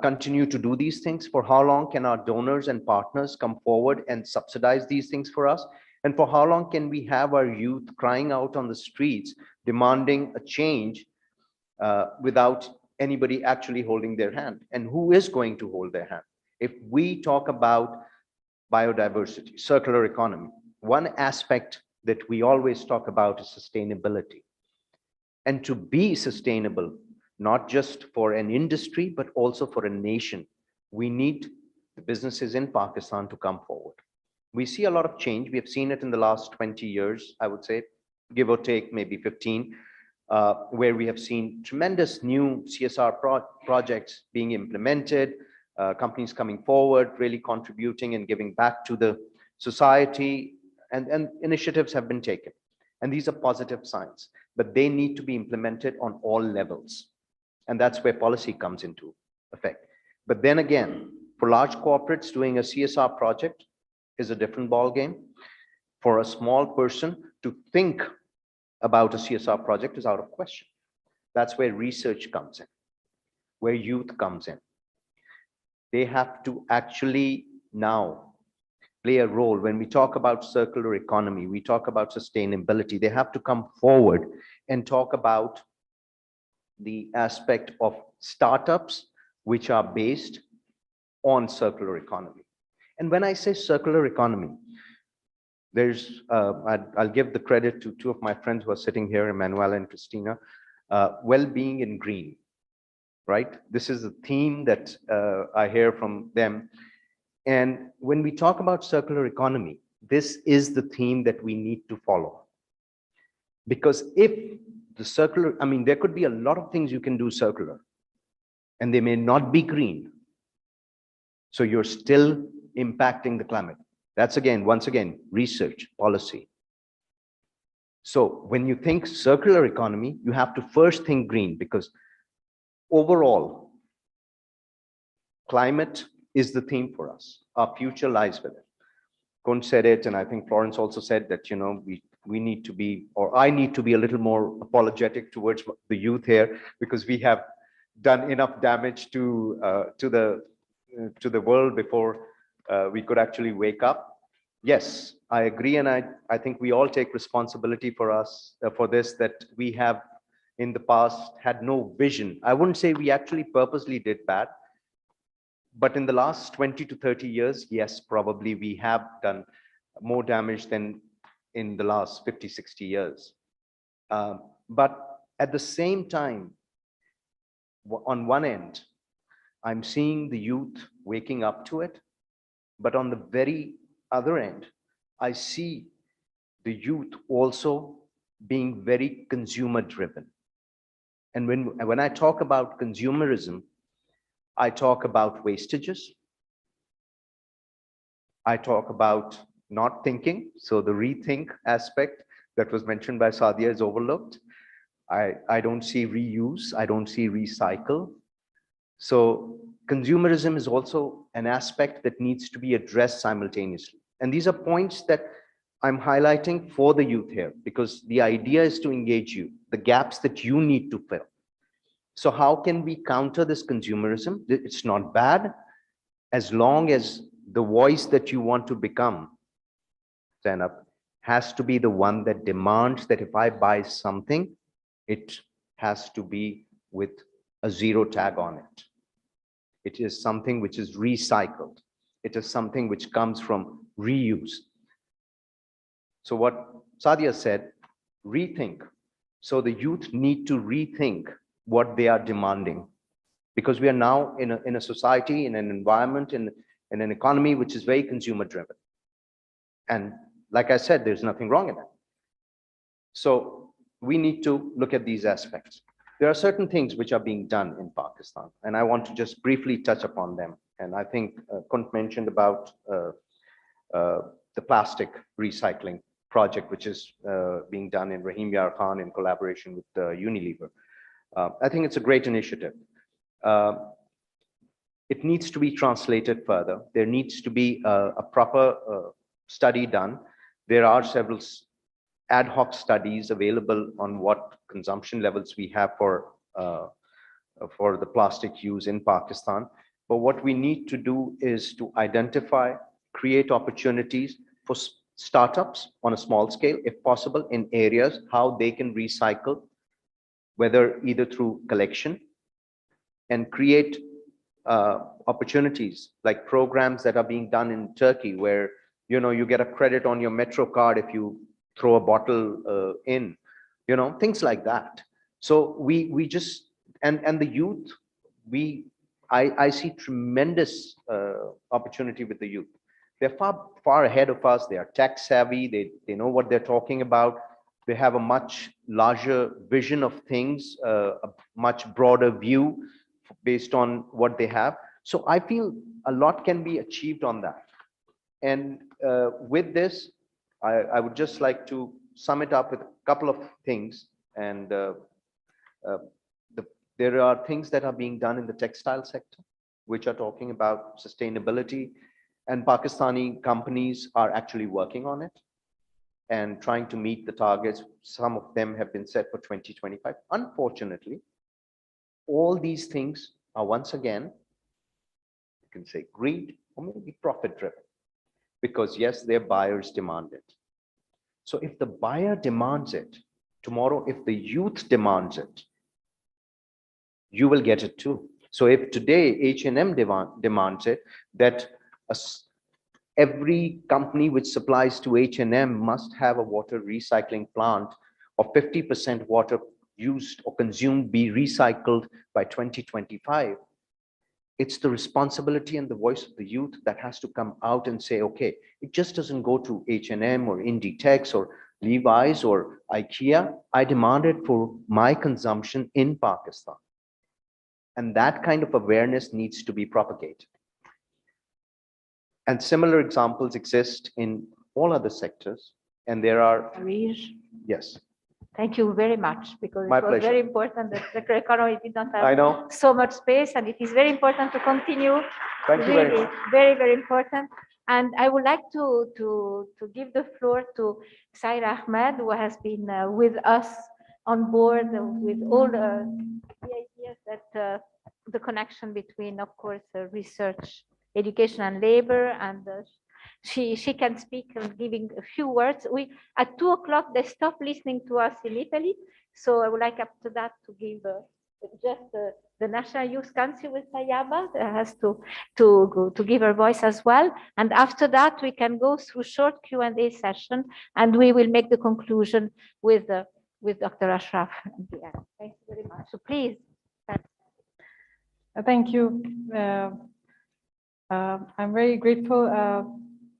continue to do these things? For how long can our donors and partners come forward and subsidize these things for us? And for how long can we have our youth crying out on the streets, demanding a change without anybody actually holding their hand? And who is going to hold their hand? If we talk about biodiversity, circular economy, one aspect that we always talk about is sustainability. And to be sustainable, not just for an industry, but also for a nation, we need the businesses in Pakistan to come forward. We see a lot of change. We have seen it in the last 20 years, I would say, give or take maybe 15, where we have seen tremendous new CSR projects being implemented, companies coming forward, really contributing and giving back to the society, and initiatives have been taken. And these are positive signs, but they need to be implemented on all levels. And that's where policy comes into effect. But then again, for large corporates, doing a CSR project is a different ballgame. For a small person to think about a CSR project is out of question. That's where research comes in, where youth comes in. They have to actually now play a role. When we talk about circular economy, we talk about sustainability, they have to come forward and talk about the aspect of startups which are based on circular economy. And when I say circular economy, there's, I'll give the credit to two of my friends who are sitting here, Emmanuel and Christina, well-being in green, right? This is a theme that I hear from them. And when we talk about circular economy, this is the theme that we need to follow. Because if the circular, I mean, there could be a lot of things you can do circular, and they may not be green. So you're still impacting the climate. That's again, once again, research, policy. So when you think circular economy, you have to first think green, because overall, climate is the theme for us. Our future lies with it. Kun said it, and I think Florence also said that, you know, we need to be, or I need to be a little more apologetic towards the youth here, because we have done enough damage to the world before we could actually wake up. Yes, I agree, and I think we all take responsibility for us for this, that we have in the past had no vision. I wouldn't say we actually purposely did bad, but in the last 20 to 30 years, yes, probably we have done more damage than in the last 50, 60 years. But at the same time, on one end, I'm seeing the youth waking up to it, but on the very other end, I see the youth also being very consumer driven. And when I talk about consumerism, I talk about wastages. I talk about not thinking. So the rethink aspect that was mentioned by Sadia is overlooked. I don't see reuse. I don't see recycle. So consumerism is also an aspect that needs to be addressed simultaneously. And these are points that I'm highlighting for the youth here, because the idea is to engage you, the gaps that you need to fill. So how can we counter this consumerism? It's not bad, as long as the voice that you want to become, stand up, has to be the one that demands that if I buy something, it has to be with a zero tag on it. It is something which is recycled. It is something which comes from reuse. So what Sadia said, rethink. So the youth need to rethink what they are demanding, because we are now in a society, in an environment, in an economy which is very consumer driven. And like I said, there's nothing wrong in that. So we need to look at these aspects. There are certain things which are being done in Pakistan, and I want to just briefly touch upon them. And I think Kunt mentioned about the plastic recycling project, which is being done in Rahim Yar Khan in collaboration with Unilever. I think it's a great initiative. It needs to be translated further. There needs to be a proper study done. There are several ad hoc studies available on what consumption levels we have for the plastic use in Pakistan. But what we need to do is to identify, create opportunities for startups on a small scale, if possible, in areas, how they can recycle, whether either through collection, and create opportunities like programs that are being done in Turkey, where you get a credit on your Metro card if you throw a bottle in, things like that. So we just, and the youth, I see tremendous opportunity with the youth. They're far ahead of us. They are tech savvy. They know what they're talking about. They have a much larger vision of things, a much broader view based on what they have. So I feel a lot can be achieved on that. And with this, I would just like to sum it up with a couple of things. And there are things that are being done in the textile sector, which are talking about sustainability, and Pakistani companies are actually working on it and trying to meet the targets. Some of them have been set for 2025. Unfortunately, all these things are, once again, you can say greed or maybe profit driven, because yes, their buyers demand it. So if the buyer demands it, tomorrow, if the youth demands it, you will get it too. So if today H&M demands it, that every company which supplies to H&M must have a water recycling plant of 50% water used or consumed be recycled by 2025. It's the responsibility and the voice of the youth that has to come out and say, okay, it just doesn't go to H&M or Inditex or Levi's or IKEA. I demand it for my consumption in Pakistan. And that kind of awareness needs to be propagated. And similar examples exist in all other sectors. And there are, yes. Thank you very much, because My it was pleasure. very important that circular economy did not have I know. so much space, and it is very important to continue. Thank you very Really, much. very, very important. And I would like to give the floor to Saira Ahmed, who has been with us on board with all the ideas that the connection between, of course, research, education, and labor, and she can speak and giving a few words. We at 2 o'clock they stopped listening to us in Italy, so I would like up to that to give just the National Youth Council with Sayaba has to give her voice as well, and after that we can go through short Q&A session, and we will make the conclusion with Dr. Ashraf at the end. Thank you very much. So please. Thank you. I'm very grateful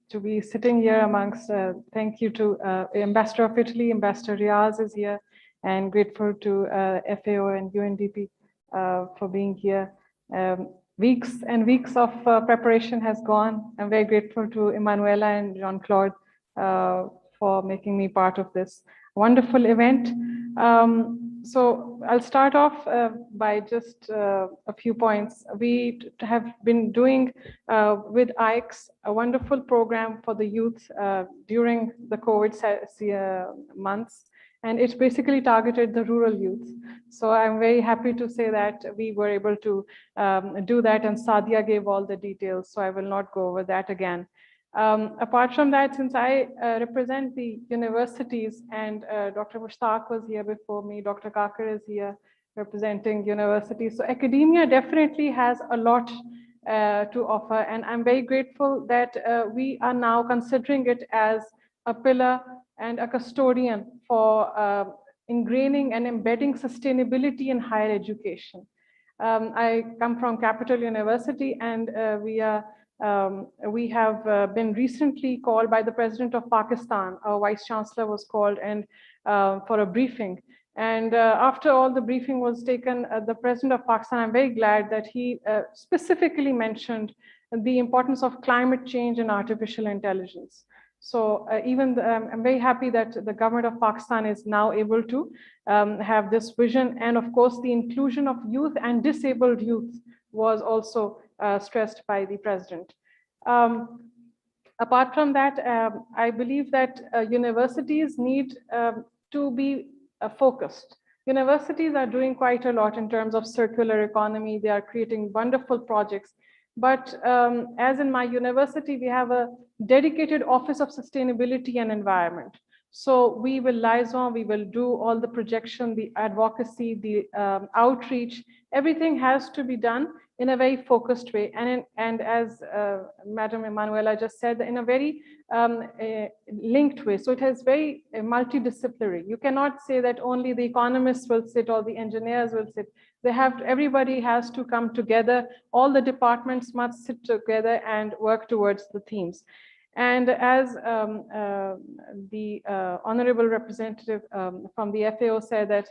to be sitting here amongst, thank you to Ambassador of Italy, Ambassador Riaz is here, and grateful to FAO and UNDP for being here. Weeks and weeks of preparation has gone. I'm very grateful to Emanuela and Jean-Claude for making me part of this wonderful event. So I'll start off by just a few points. We have been doing with IX a wonderful program for the youth during the COVID months, and it basically targeted the rural youth. So I'm very happy to say that we were able to do that, and Sadia gave all the details, so I will not go over that again. Apart from that, since I represent the universities, and Dr. Mushtaq was here before me, Dr. Kakar is here representing universities. So academia definitely has a lot to offer, and I'm very grateful that we are now considering it as a pillar and a custodian for ingraining and embedding sustainability in higher education. I come from Capital University, and we have been recently called by the President of Pakistan. Our Vice Chancellor was called and for a briefing. And after all the briefing was taken, the President of Pakistan, I'm very glad that he specifically mentioned the importance of climate change and artificial intelligence. So I'm very happy that the government of Pakistan is now able to have this vision. And of course, the inclusion of youth and disabled youth was also stressed by the president. Apart from that, I believe that universities need to be focused. Universities are doing quite a lot in terms of circular economy. They are creating wonderful projects. But as in my university, we have a dedicated Office of Sustainability and Environment. So we will liaison, we will do all the projection, the advocacy, the outreach. Everything has to be done in a very focused way. And as Madam Emanuela just said, in a very linked way. So it is very multidisciplinary. You cannot say that only the economists will sit or the engineers will sit. Everybody has to come together. All the departments must sit together and work towards the themes. And as the honorable representative from the FAO said that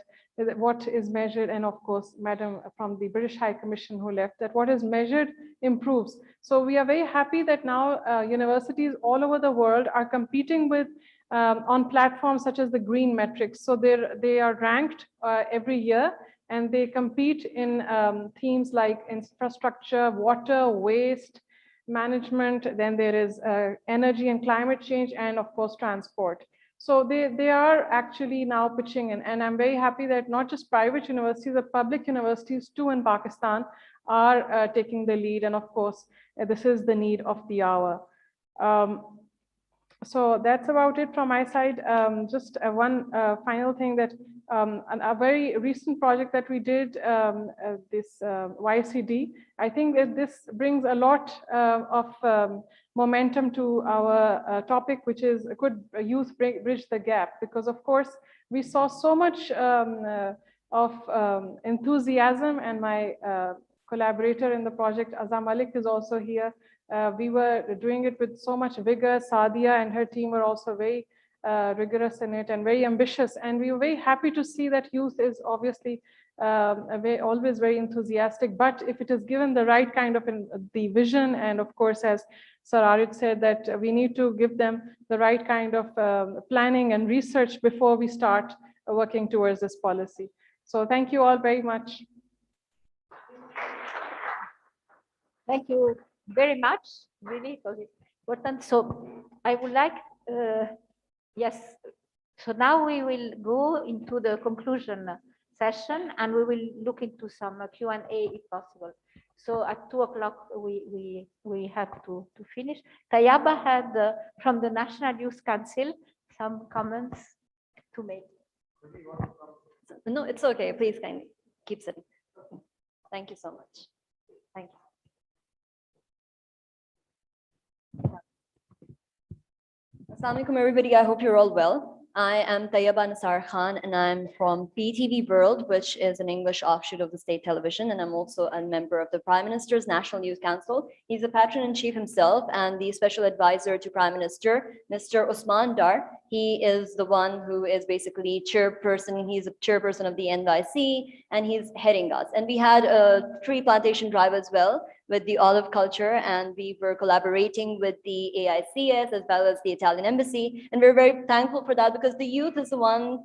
what is measured, and of course, Madam from the British High Commission who left, that what is measured improves. So we are very happy that now universities all over the world are competing with on platforms such as the green metrics. So they are ranked every year, and they compete in themes like infrastructure, water, waste, management, then there is energy and climate change, and of course transport. So they are actually now pitching in, and I'm very happy that not just private universities, but public universities too in Pakistan are taking the lead, and of course this is the need of the hour. So that's about it from my side. Just one final thing, that a very recent project that we did, this YCD, I think that this brings a lot of momentum to our topic, which is could youth bridge the gap? Because of course we saw so much of enthusiasm, and my collaborator in the project, Azam Malik, is also here. We were doing it with so much vigor. Sadia and her team were also very rigorous in it and very ambitious. And we were very happy to see that youth is obviously always very enthusiastic. But if it is given the right kind of the vision, and of course, as Sir Arid said, that we need to give them the right kind of planning and research before we start working towards this policy. So thank you all very much. Thank you very much, really, for this important. So I would like, yes, so now we will go into the conclusion session and we will look into some Q&A if possible. So at 2 o'clock, we have to finish. Tayaba had from the National Youth Council some comments to make. No, it's okay. Please kindly keep sitting. Thank you so much. Thank you. Assalamu alaikum, everybody. I hope you're all well. I am Tayyaba Nasar Khan, and I'm from PTV World, which is an English offshoot of the state television, and I'm also a member of the Prime Minister's National Youth Council. He's the patron-in-chief himself and the special advisor to Prime Minister, Mr. Usman Dar. He is the one who is basically chairperson. He's a chairperson of the NYC, and he's heading us. And we had a tree plantation drive as well with the olive culture, and we were collaborating with the ASviS as well as the Italian embassy, and we're very thankful for that because the youth is the one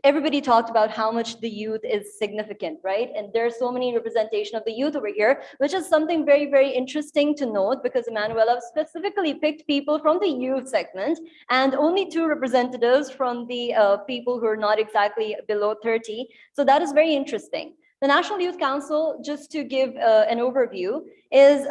everybody talked about how much the youth is significant, right? And there's so many representation of the youth over here, which is something very, very interesting to note because Emanuela specifically picked people from the youth segment and only 2 representatives from the people who are not exactly below 30. So that is very interesting. The National Youth Council, just to give an overview, is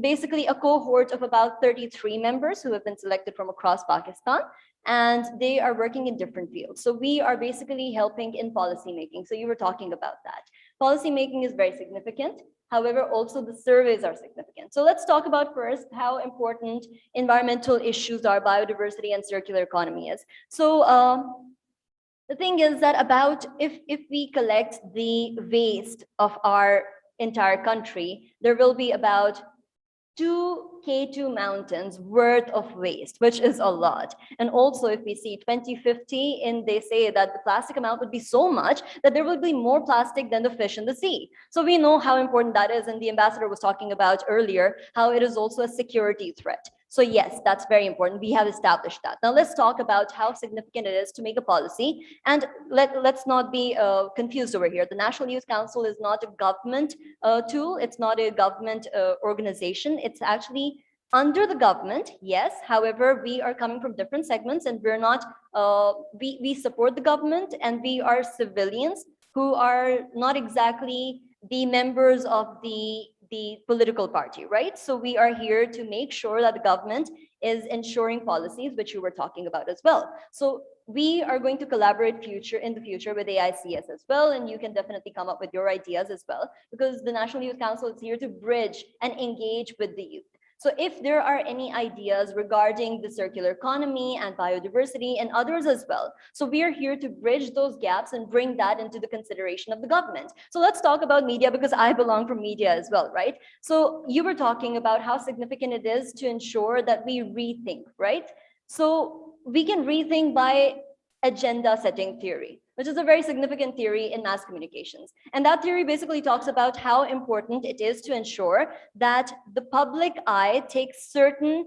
basically a cohort of about 33 members who have been selected from across Pakistan, and they are working in different fields. So we are basically helping in policy making. So you were talking about that. Policy making is very significant. However, also the surveys are significant. So let's talk about first how important environmental issues are, biodiversity and circular economy is. So the thing is that if we collect the waste of our entire country, there will be about 2 K2 mountains worth of waste, which is a lot. And also if we see 2050, and they say that the plastic amount would be so much that there will be more plastic than the fish in the sea. So we know how important that is. And the ambassador was talking about earlier, how it is also a security threat. So yes, that's very important. We have established that. Now let's talk about how significant it is to make a policy. And let's not be confused over here. The National Youth Council is not a government tool. It's not a government organization. It's actually under the government, yes. However, we are coming from different segments and we're not, we support the government and we are civilians who are not exactly the members of the political party, right? So we are here to make sure that the government is ensuring policies, which you were talking about as well. So we are going to collaborate in the future with ASviS as well, and you can definitely come up with your ideas as well, because the National Youth Council is here to bridge and engage with the youth. So if there are any ideas regarding the circular economy and biodiversity and others as well, so we are here to bridge those gaps and bring that into the consideration of the government. So let's talk about media, because I belong from media as well, right? So you were talking about how significant it is to ensure that we rethink, right? So we can rethink by agenda setting theory, which is a very significant theory in mass communications. And that theory basically talks about how important it is to ensure that the public eye takes certain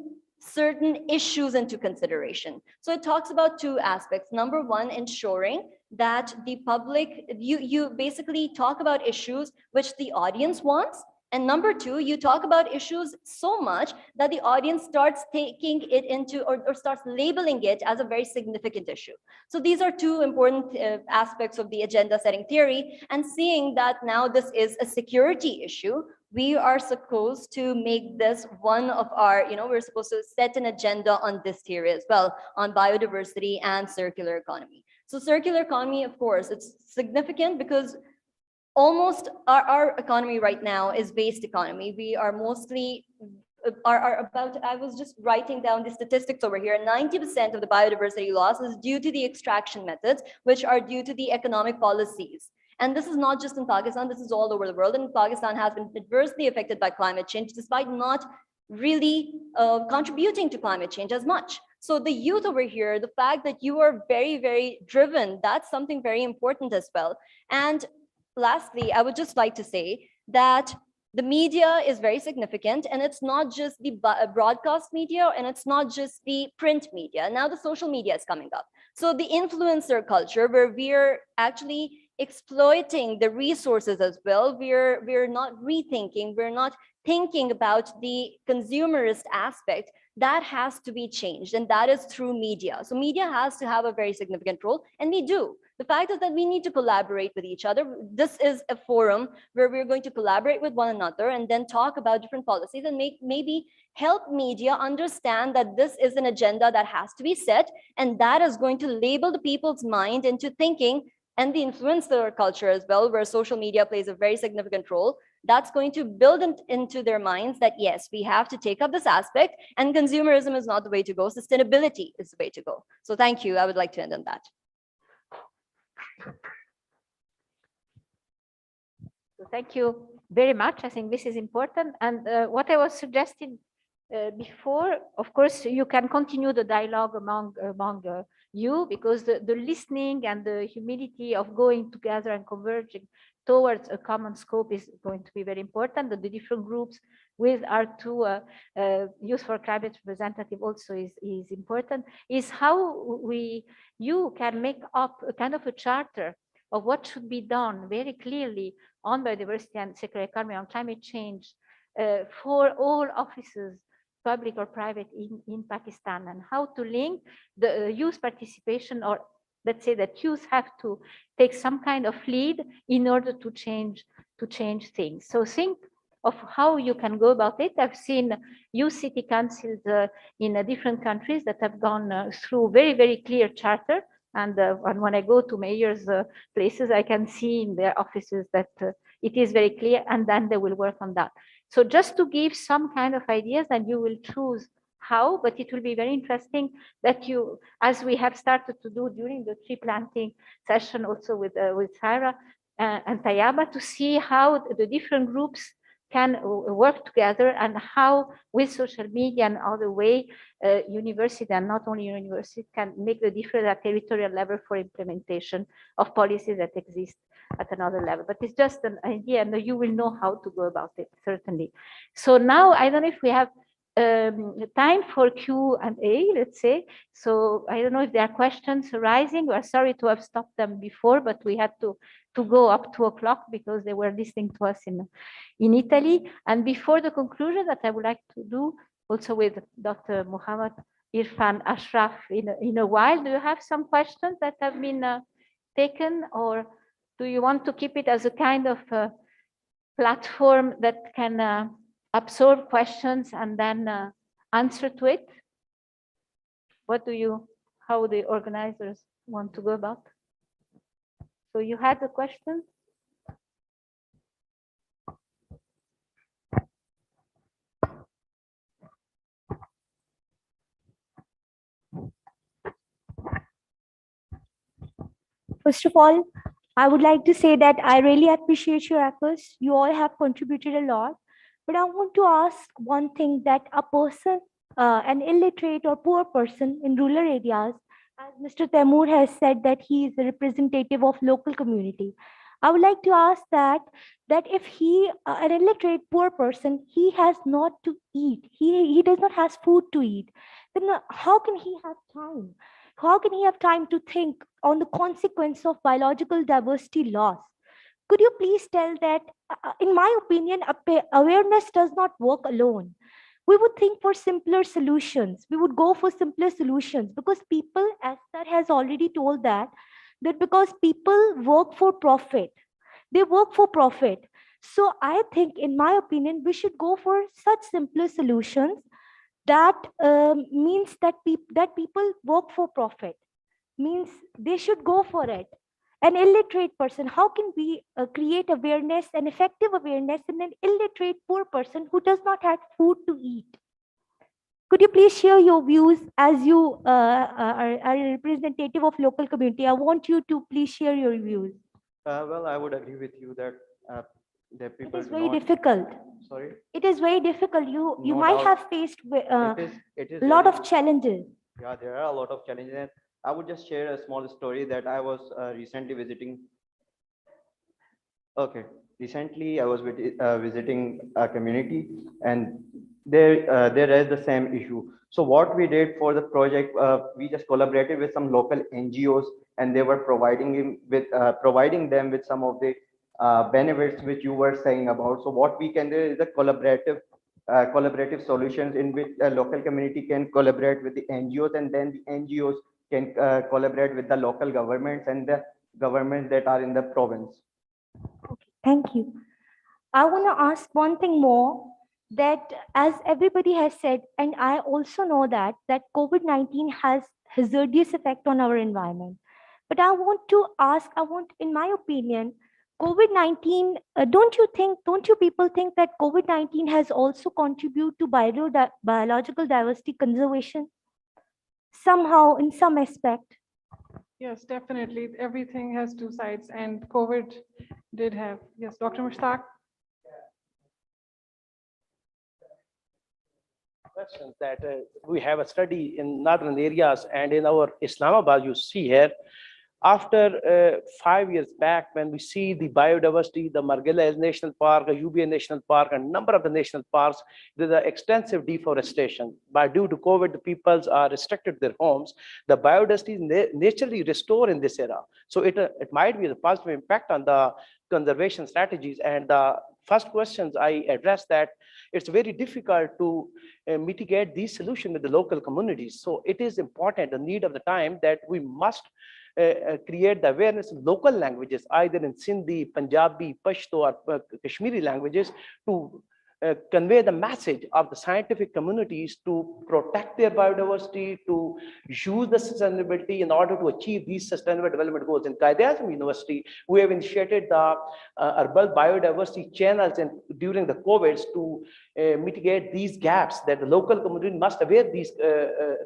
issues into consideration. So it talks about 2 aspects. Number 1, ensuring that the public, you basically talk about issues which the audience wants. And number 2, you talk about issues so much that the audience starts taking it into or starts labeling it as a very significant issue. So these are 2 important aspects of the agenda setting theory. And seeing that now this is a security issue, we are supposed to make this one of our, we're supposed to set an agenda on this theory as well, on biodiversity and circular economy. So circular economy, of course, it's significant because almost our economy right now is waste economy. We are mostly I was just writing down the statistics over here. 90% of the biodiversity loss is due to the extraction methods, which are due to the economic policies. And this is not just in Pakistan, this is all over the world. And Pakistan has been adversely affected by climate change, despite not really contributing to climate change as much. So the youth over here, the fact that you are very, very driven, that's something very important as well. And lastly, I would just like to say that the media is very significant, and it's not just the broadcast media, and it's not just the print media. Now the social media is coming up. So the influencer culture, where we're actually exploiting the resources as well, we're not rethinking, we're not thinking about the consumerist aspect, that has to be changed, and that is through media. So media has to have a very significant role, and we do. The fact is that we need to collaborate with each other. This is a forum where we're going to collaborate with one another and then talk about different policies and maybe help media understand that this is an agenda that has to be set, and that is going to label the people's mind into thinking, and the influencer culture as well, where social media plays a very significant role. That's going to build into their minds that, yes, we have to take up this aspect, and consumerism is not the way to go. Sustainability is the way to go. So thank you. I would like to end on that. Thank you very much. I think this is important. And what I was suggesting before, of course, you can continue the dialogue among you, because the listening and the humility of going together and converging towards a common scope is going to be very important. The different groups with our two Youth for Climate representative also is important, is how you can make up a kind of a charter of what should be done very clearly on biodiversity and circular economy, on climate change, for all offices, public or private, in Pakistan, and how to link the youth participation, or let's say that youth have to take some kind of lead in order to change things. So think of how you can go about it. I've seen youth city councils in different countries that have gone through very, very clear charter. And when I go to mayors' places, I can see in their offices that it is very clear, and then they will work on that. So just to give some kind of ideas, and you will choose how, but it will be very interesting that you, as we have started to do during the tree planting session also with Sarah and Tayaba, to see how the different groups can work together, and how with social media and other way, university, and not only university, can make the difference at territorial level for implementation of policies that exist at another level. But it's just an idea, and you will know how to go about it, certainly. So now, I don't know if we have time for Q&A, let's say. So I don't know if there are questions arising. We're sorry to have stopped them before, but we had to go up 2 o'clock because they were listening to us in Italy. And before the conclusion that I would like to do also with Dr. Muhammad Irfan Ashraf in a while, do you have some questions that have been taken, or do you want to keep it as a kind of platform that can absorb questions and then answer to it? How the organizers want to go about? So you had a question? First of all, I would like to say that I really appreciate your efforts. You all have contributed a lot. But I want to ask one thing, that a person, an illiterate or poor person in rural areas, as Mr. Taimur has said that he is a representative of local community. I would like to ask that if he, an illiterate poor person, he has not to eat, he does not have food to eat, then how can he have time? How can he have time to think on the consequence of biological diversity loss? Could you please tell that, in my opinion, awareness does not work alone. We would think for simpler solutions. We would go for simpler solutions, because people, as Sir has already told that because people work for profit. They work for profit. So I think, in my opinion, we should go for such simpler solutions that means that people work for profit, means they should go for it. An illiterate person, how can we create awareness and effective awareness in an illiterate poor person who does not have food to eat? Could you please share your views, as you are a representative of local community? I want you to please share your views. Well, I would agree with you that people. It is very difficult. Sorry? It is very difficult. You No might doubt. have faced It is a lot very- of challenges. Yeah, there are a lot of challenges. And I would just share a small story that I was recently visiting. Okay, recently I was visiting a community, and they raised the same issue. So what we did for the project, we just collaborated with some local NGOs, and they were providing them with some of the benefits which you were saying about. So what we can do is a collaborative solutions in which a local community can collaborate with the NGOs, and then the NGOs can collaborate with the local governments and the governments that are in the province. Thank you. I want to ask one thing more, that as everybody has said, and I also know that COVID-19 has hazardous effect on our environment. But I want to ask, in my opinion, COVID-19, don't you people think that COVID-19 has also contributed to biological diversity conservation somehow, in some aspect? Yes, definitely. Everything has two sides, and COVID did have. Yes, Dr. Mushtaq. Questions that we have a study in northern areas, and in our Islamabad, you see here, after 5 years back, when we see the biodiversity, the Margilla National Park, the UBA National Park, and a number of the national parks, there's an extensive deforestation. But due to COVID, the peoples are restricted their homes. The biodiversity is naturally restored in this era. So it might be a positive impact on the conservation strategies. And the first questions I addressed that it's very difficult to mitigate these solutions with the local communities. So it is important, the need of the time, that we must create the awareness of local languages, either in Sindhi, Punjabi, Pashto, or Kashmiri languages, to convey the message of the scientific communities to protect their biodiversity, to use the sustainability in order to achieve these sustainable development goals. In Quaid-e-Azam University, we have initiated the herbal biodiversity channels during the COVID to mitigate these gaps, that the local community must aware these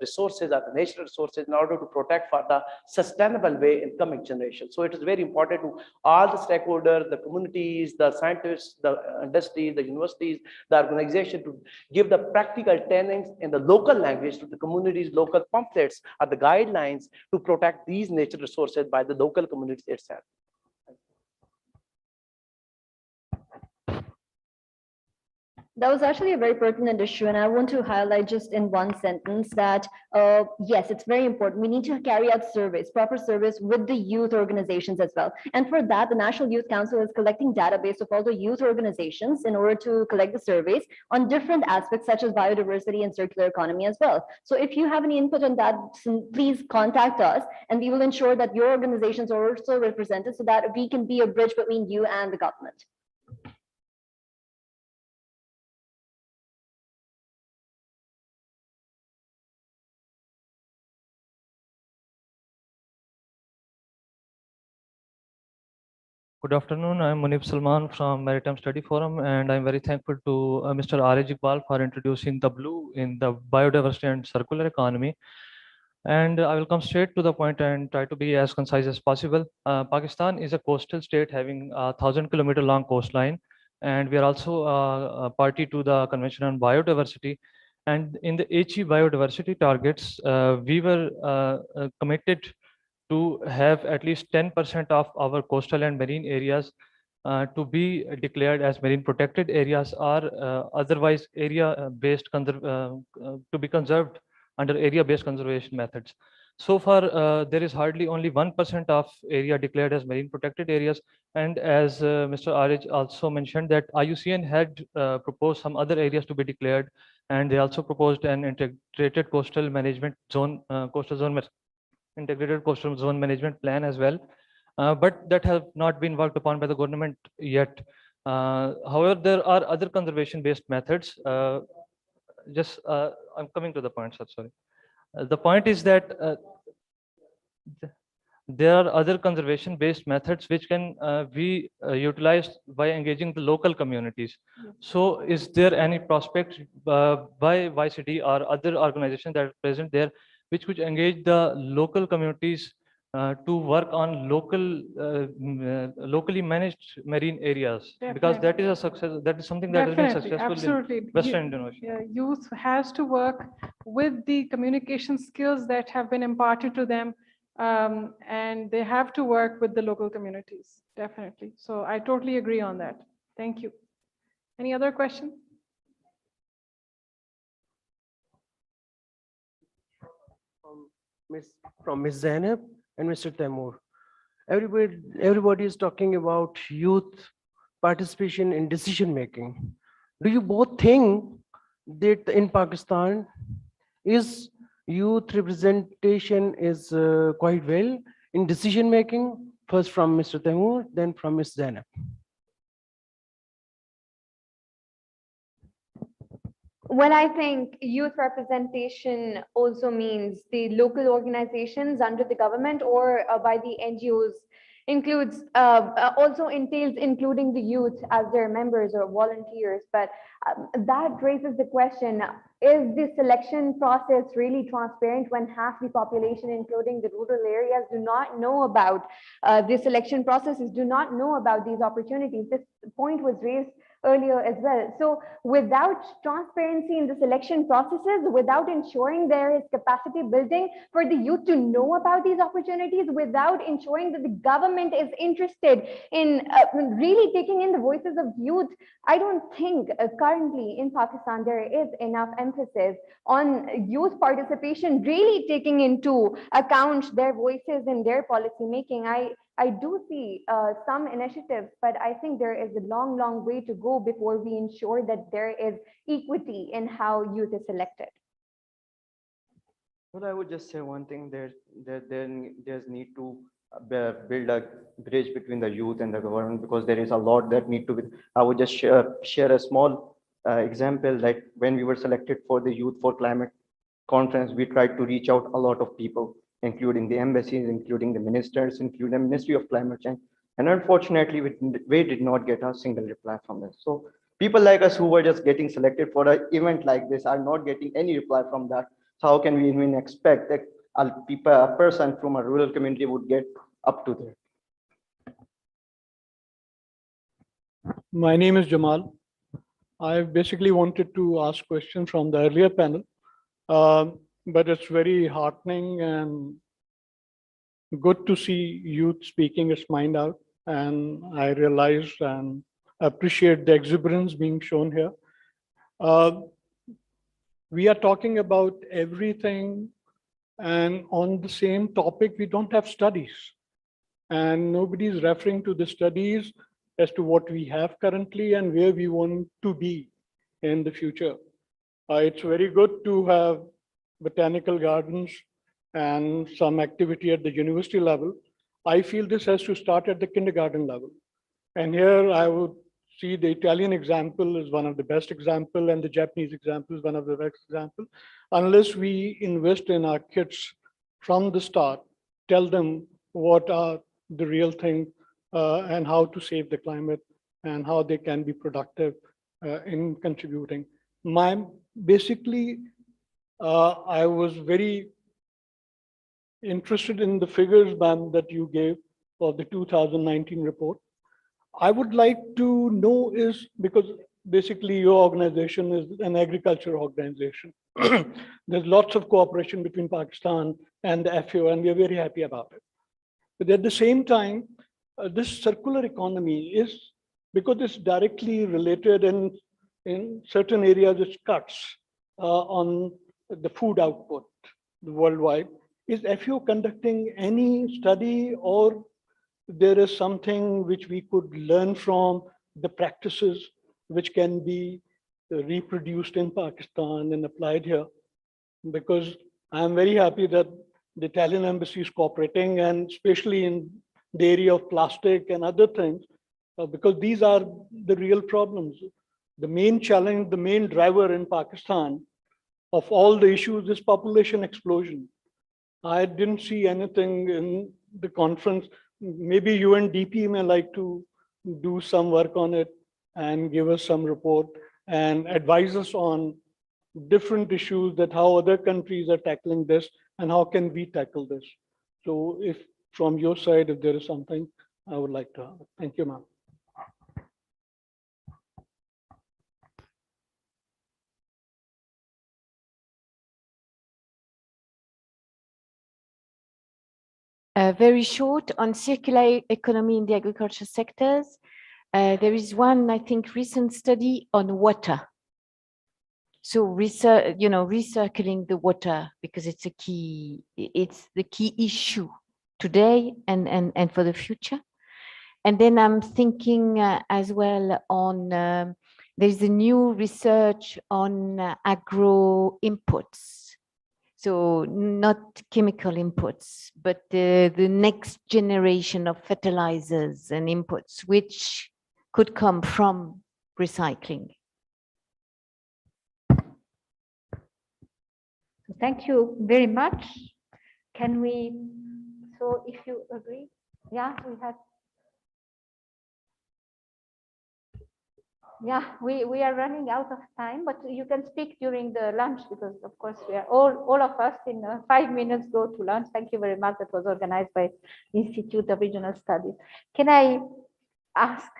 resources are the natural resources in order to protect for the sustainable way in coming generations. So it is very important to all the stakeholders, the communities, the scientists, the industry, the universities, the organization, to give the practical trainings in the local language to the communities, local pamphlets or the guidelines to protect these natural resources by the local communities itself. That was actually a very pertinent issue, and I want to highlight just in one sentence that, yes, it's very important. We need to carry out surveys, proper surveys with the youth organizations as well. And for that, the National Youth Council is collecting database of all the youth organizations in order to collect the surveys on different aspects such as biodiversity and circular economy as well. So if you have any input on that, please contact us, and we will ensure that your organizations are also represented so that we can be a bridge between you and the government. Good afternoon. I'm Munib Salman from Maritime Study Forum, and I'm very thankful to Mr. R.A. Iqbal for introducing the blue in the biodiversity and circular economy. And I will come straight to the point and try to be as concise as possible. Pakistan is a coastal state having a 1,000-kilometer long coastline, and we are also a party to the Convention on Biodiversity. And in the HE biodiversity targets, we were committed to have at least 10% of our coastal and marine areas to be declared as marine protected areas, or otherwise area-based to be conserved under area-based conservation methods. So far, there is hardly only 1% of area declared as marine protected areas. And as Mr. Arij also mentioned, that IUCN had proposed some other areas to be declared, and they also proposed an integrated coastal management zone, integrated coastal zone management plan as well, but that have not been worked upon by the government yet. However, there are other conservation based methods. I'm coming to the point, sir, sorry. The point is that there are other conservation based methods which can be utilized by engaging the local communities. So is there any prospect by YCD or other organizations that are present there which could engage the local communities to work on locally managed marine areas? Definitely. Because that is a success, that is something that has been successful Absolutely. in Western Indonesia. Yeah, youth has to work with the communication skills that have been imparted to them, and they have to work with the local communities, definitely. So I totally agree on that. Thank you. Any other question? Ms. Zainab and Mr. Taimur. Everybody is talking about youth participation in decision making. Do you both think that in Pakistan is youth representation is quite well in decision making? First from Mr. Taimur, then from Ms. Zainab. Well, I think youth representation also means the local organizations under the government or by the NGOs includes also entails including the youth as their members or volunteers. But that raises the question, is the selection process really transparent when half the population, including the rural areas, do not know about the selection processes, do not know about these opportunities? This point was raised earlier as well. So without transparency in the selection processes, without ensuring there is capacity building for the youth to know about these opportunities, without ensuring that the government is interested in really taking in the voices of youth, I don't think currently in Pakistan there is enough emphasis on youth participation, really taking into account their voices in their policy making. I do see some initiatives, but I think there is a long, long way to go before we ensure that there is equity in how youth is selected. Well, I would just say one thing, there's need to build a bridge between the youth and the government, because there is a lot that need to be. I would just share a small example, that when we were selected for the Youth for Climate conference, we tried to reach out a lot of people, including the embassies, including the ministers, including the Ministry of Climate Change. And unfortunately, we did not get a single reply from them. So people like us who were just getting selected for an event like this are not getting any reply from that. So how can we even expect that a person from a rural community would get up to there? My name is Jamal. I basically wanted to ask questions from the earlier panel, but it's very heartening and good to see youth speaking its mind out. And I realize and appreciate the exuberance being shown here. We are talking about everything, and on the same topic, we don't have studies. And nobody's referring to the studies as to what we have currently and where we want to be in the future. It's very good to have botanical gardens and some activity at the university level. I feel this has to start at the kindergarten level. And here I would see the Italian example is one of the best example, and the Japanese example is one of the best example. Unless we invest in our kids from the start, tell them what are the real thing and how to save the climate and how they can be productive in contributing. Basically, I was very interested in the figures, ma'am, that you gave for the 2019 report. I would like to know is, because basically your organization is an agriculture organization. There's lots of cooperation between Pakistan and the FAO, and we're very happy about it. But at the same time, this circular economy is, because it's directly related in certain areas, it cuts on the food output worldwide. Is FAO conducting any study, or there is something which we could learn from the practices which can be reproduced in Pakistan and applied here? Because I'm very happy that the Italian embassy is cooperating, and especially in the area of plastic and other things, because these are the real problems. The main challenge, the main driver in Pakistan of all the issues is population explosion. I didn't see anything in the conference. Maybe UNDP may like to do some work on it and give us some report and advise us on different issues, that how other countries are tackling this and how can we tackle this. So if from your side, if there is something, I would like to have it. Thank you, ma'am. Very short on circular economy in the agriculture sectors. There is one, I think, recent study on water. So recircling the water, because it's the key issue today and for the future. And then I'm thinking as well on, there's a new research on agro inputs. So not chemical inputs, but the next generation of fertilizers and inputs, which could come from recycling. Thank you very much. Can we, so if you agree, yeah, we are running out of time, but you can speak during the lunch because of course we are all of us in 5 minutes go to lunch. Thank you very much. That was organized by Institute of Regional Studies. Can I ask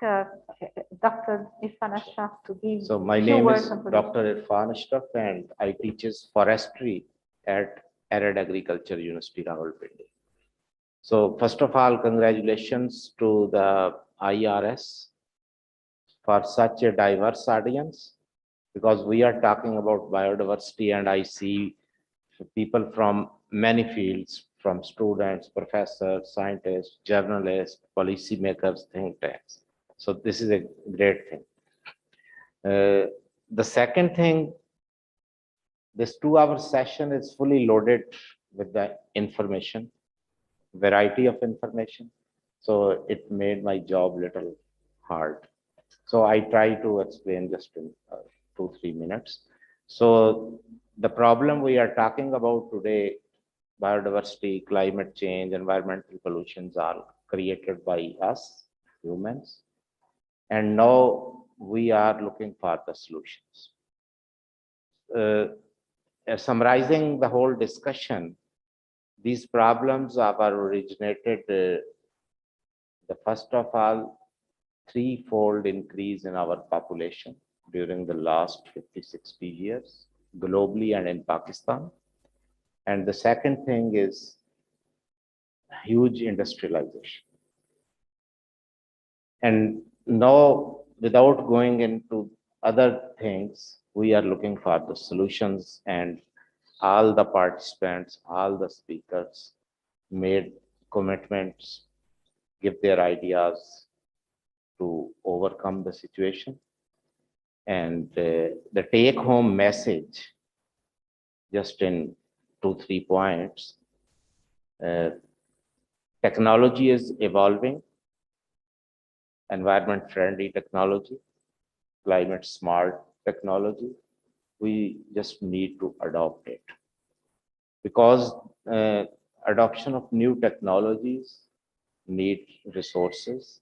Dr. Irfan Ashraf to give So my few name words is on Dr. Irfan Ashraf and I teaches forestry at Arid Agriculture University, Rawalpindi. So first of all, congratulations to the IRS for such a diverse audience, because we are talking about biodiversity and I see people from many fields, from students, professors, scientists, journalists, policymakers, think tanks. So this is a great thing. The second thing, this 2-hour session is fully loaded with the information, variety of information. So it made my job little hard. So I try to explain just in 2-3 minutes. So the problem we are talking about today, biodiversity, climate change, environmental pollutions are created by us, humans. And now we are looking for the solutions. Summarizing the whole discussion, these problems are originated, the first of all, threefold increase in our population during the last 50-60 years, globally and in Pakistan. And the second thing is huge industrialization. And now, without going into other things, we are looking for the solutions, and all the participants, all the speakers made commitments, give their ideas to overcome the situation. And the take-home message, just in 2-3 points, technology is evolving, environment-friendly technology, climate-smart technology. We just need to adopt it. Because adoption of new technologies need resources,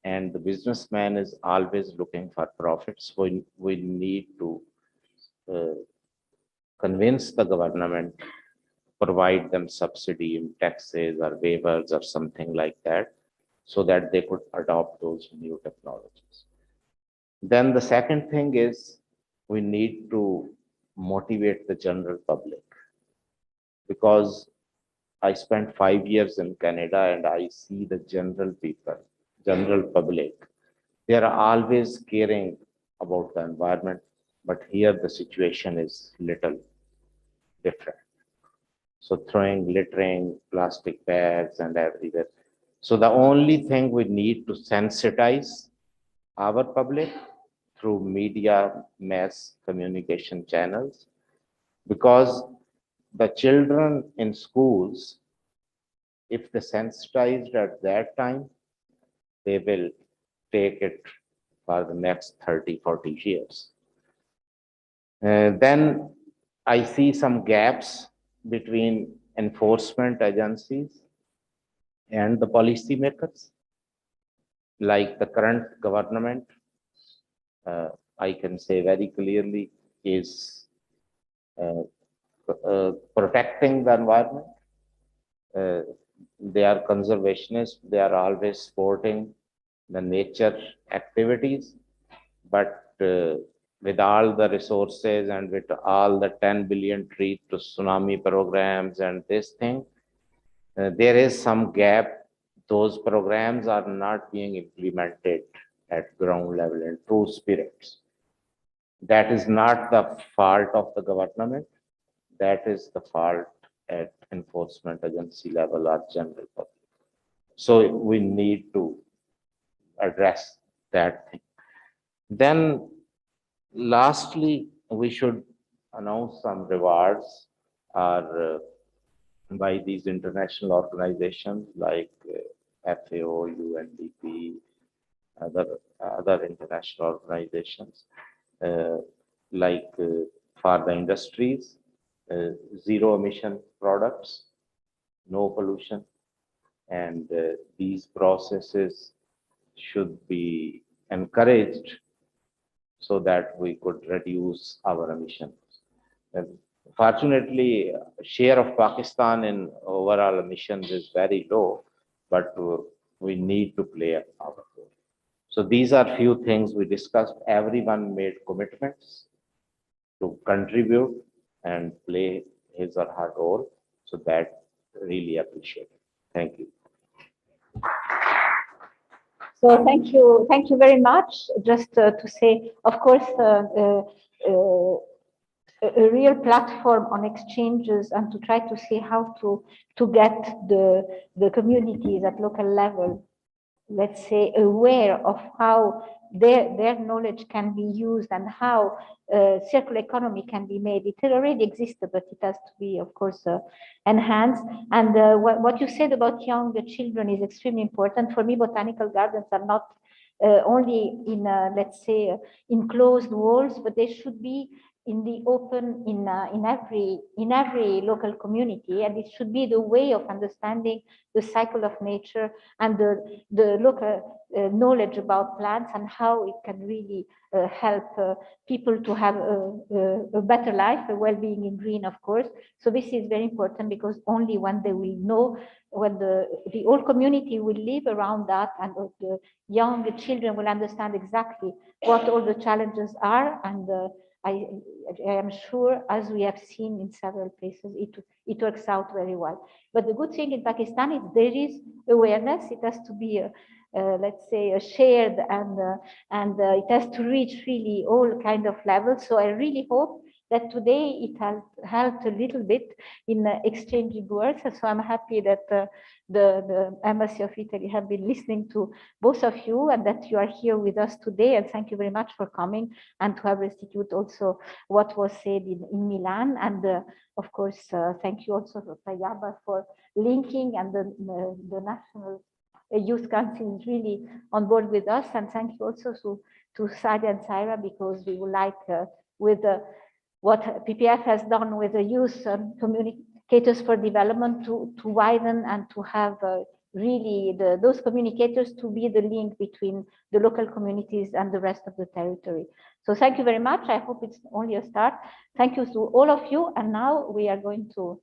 and the businessman is always looking for profits. We need to convince the government, provide them subsidy in taxes or waivers or something like that, so that they could adopt those new technologies. Then the second thing is we need to motivate the general public, because I spent 5 years in Canada and I see the general people, general public, they are always caring about the environment, but here the situation is little different. So throwing, littering, plastic bags and everywhere. So the only thing we need to sensitize our public through media, mass communication channels, because the children in schools, if they sensitized at that time, they will take it for the next 30-40 years. Then I see some gaps between enforcement agencies and the policymakers, like the current government, I can say very clearly, is protecting the environment. They are conservationists, they are always supporting the nature activities, but with all the resources and with all the 10 billion trees to tsunami programs and this thing, there is some gap. Those programs are not being implemented at ground level in true spirits. that is not the fault of the government. That is the fault at enforcement agency level or general public. So we need to address that thing. Then lastly, we should announce some rewards or by these international organizations like FAO, UNDP, other international organizations, like for the industries, zero emission products, no pollution, and these processes should be encouraged so that we could reduce our emissions. And fortunately, share of Pakistan in overall emissions is very low, but we need to play our role. So these are few things we discussed. Everyone made commitments to contribute and play his or her role. So that really appreciated. Thank you. So thank you very much. Just to say, of course, a real platform on exchanges and to try to see how to get the communities at local level, let's say, aware of how their knowledge can be used and how circular economy can be made. It already existed, but it has to be, of course, enhanced. And what you said about young children is extremely important. For me, botanical gardens are not only in, let's say, enclosed walls, but they should be in the open in every local community, and it should be the way of understanding the cycle of nature and the local knowledge about plants and how it can really help people to have a better life, a well-being in green, of course. So this is very important, because only when they will know, when the whole community will live around that, and the young children will understand exactly what all the challenges are, and I am sure, as we have seen in several places, it works out very well. But the good thing in Pakistan is there is awareness. It has to be, let's say, shared, and it has to reach really all kind of levels. So I really hope that today it has helped a little bit in exchanging words. So I'm happy that the Embassy of Italy have been listening to both of you, and that you are here with us today. And thank you very much for coming and to have restituted also what was said in Milan. And of course, thank you also to Tayaba for linking, and the National Youth Council is really on board with us. And thank you also to Sadia and Saira, because we would like, with what PPF has done with the youth communicators for development, to widen and to have really those communicators to be the link between the local communities and the rest of the territory. So thank you very much. I hope it's only a start. Thank you to all of you. And now we are going to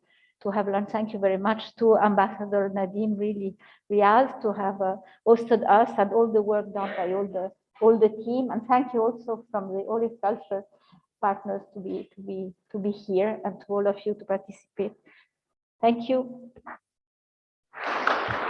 have lunch. Thank you very much to Ambassador Nadim, really, Riaz, to have hosted us, and all the work done by all the team. And thank you also from the Olive Culture partners to be here, and to all of you to participate. Thank you.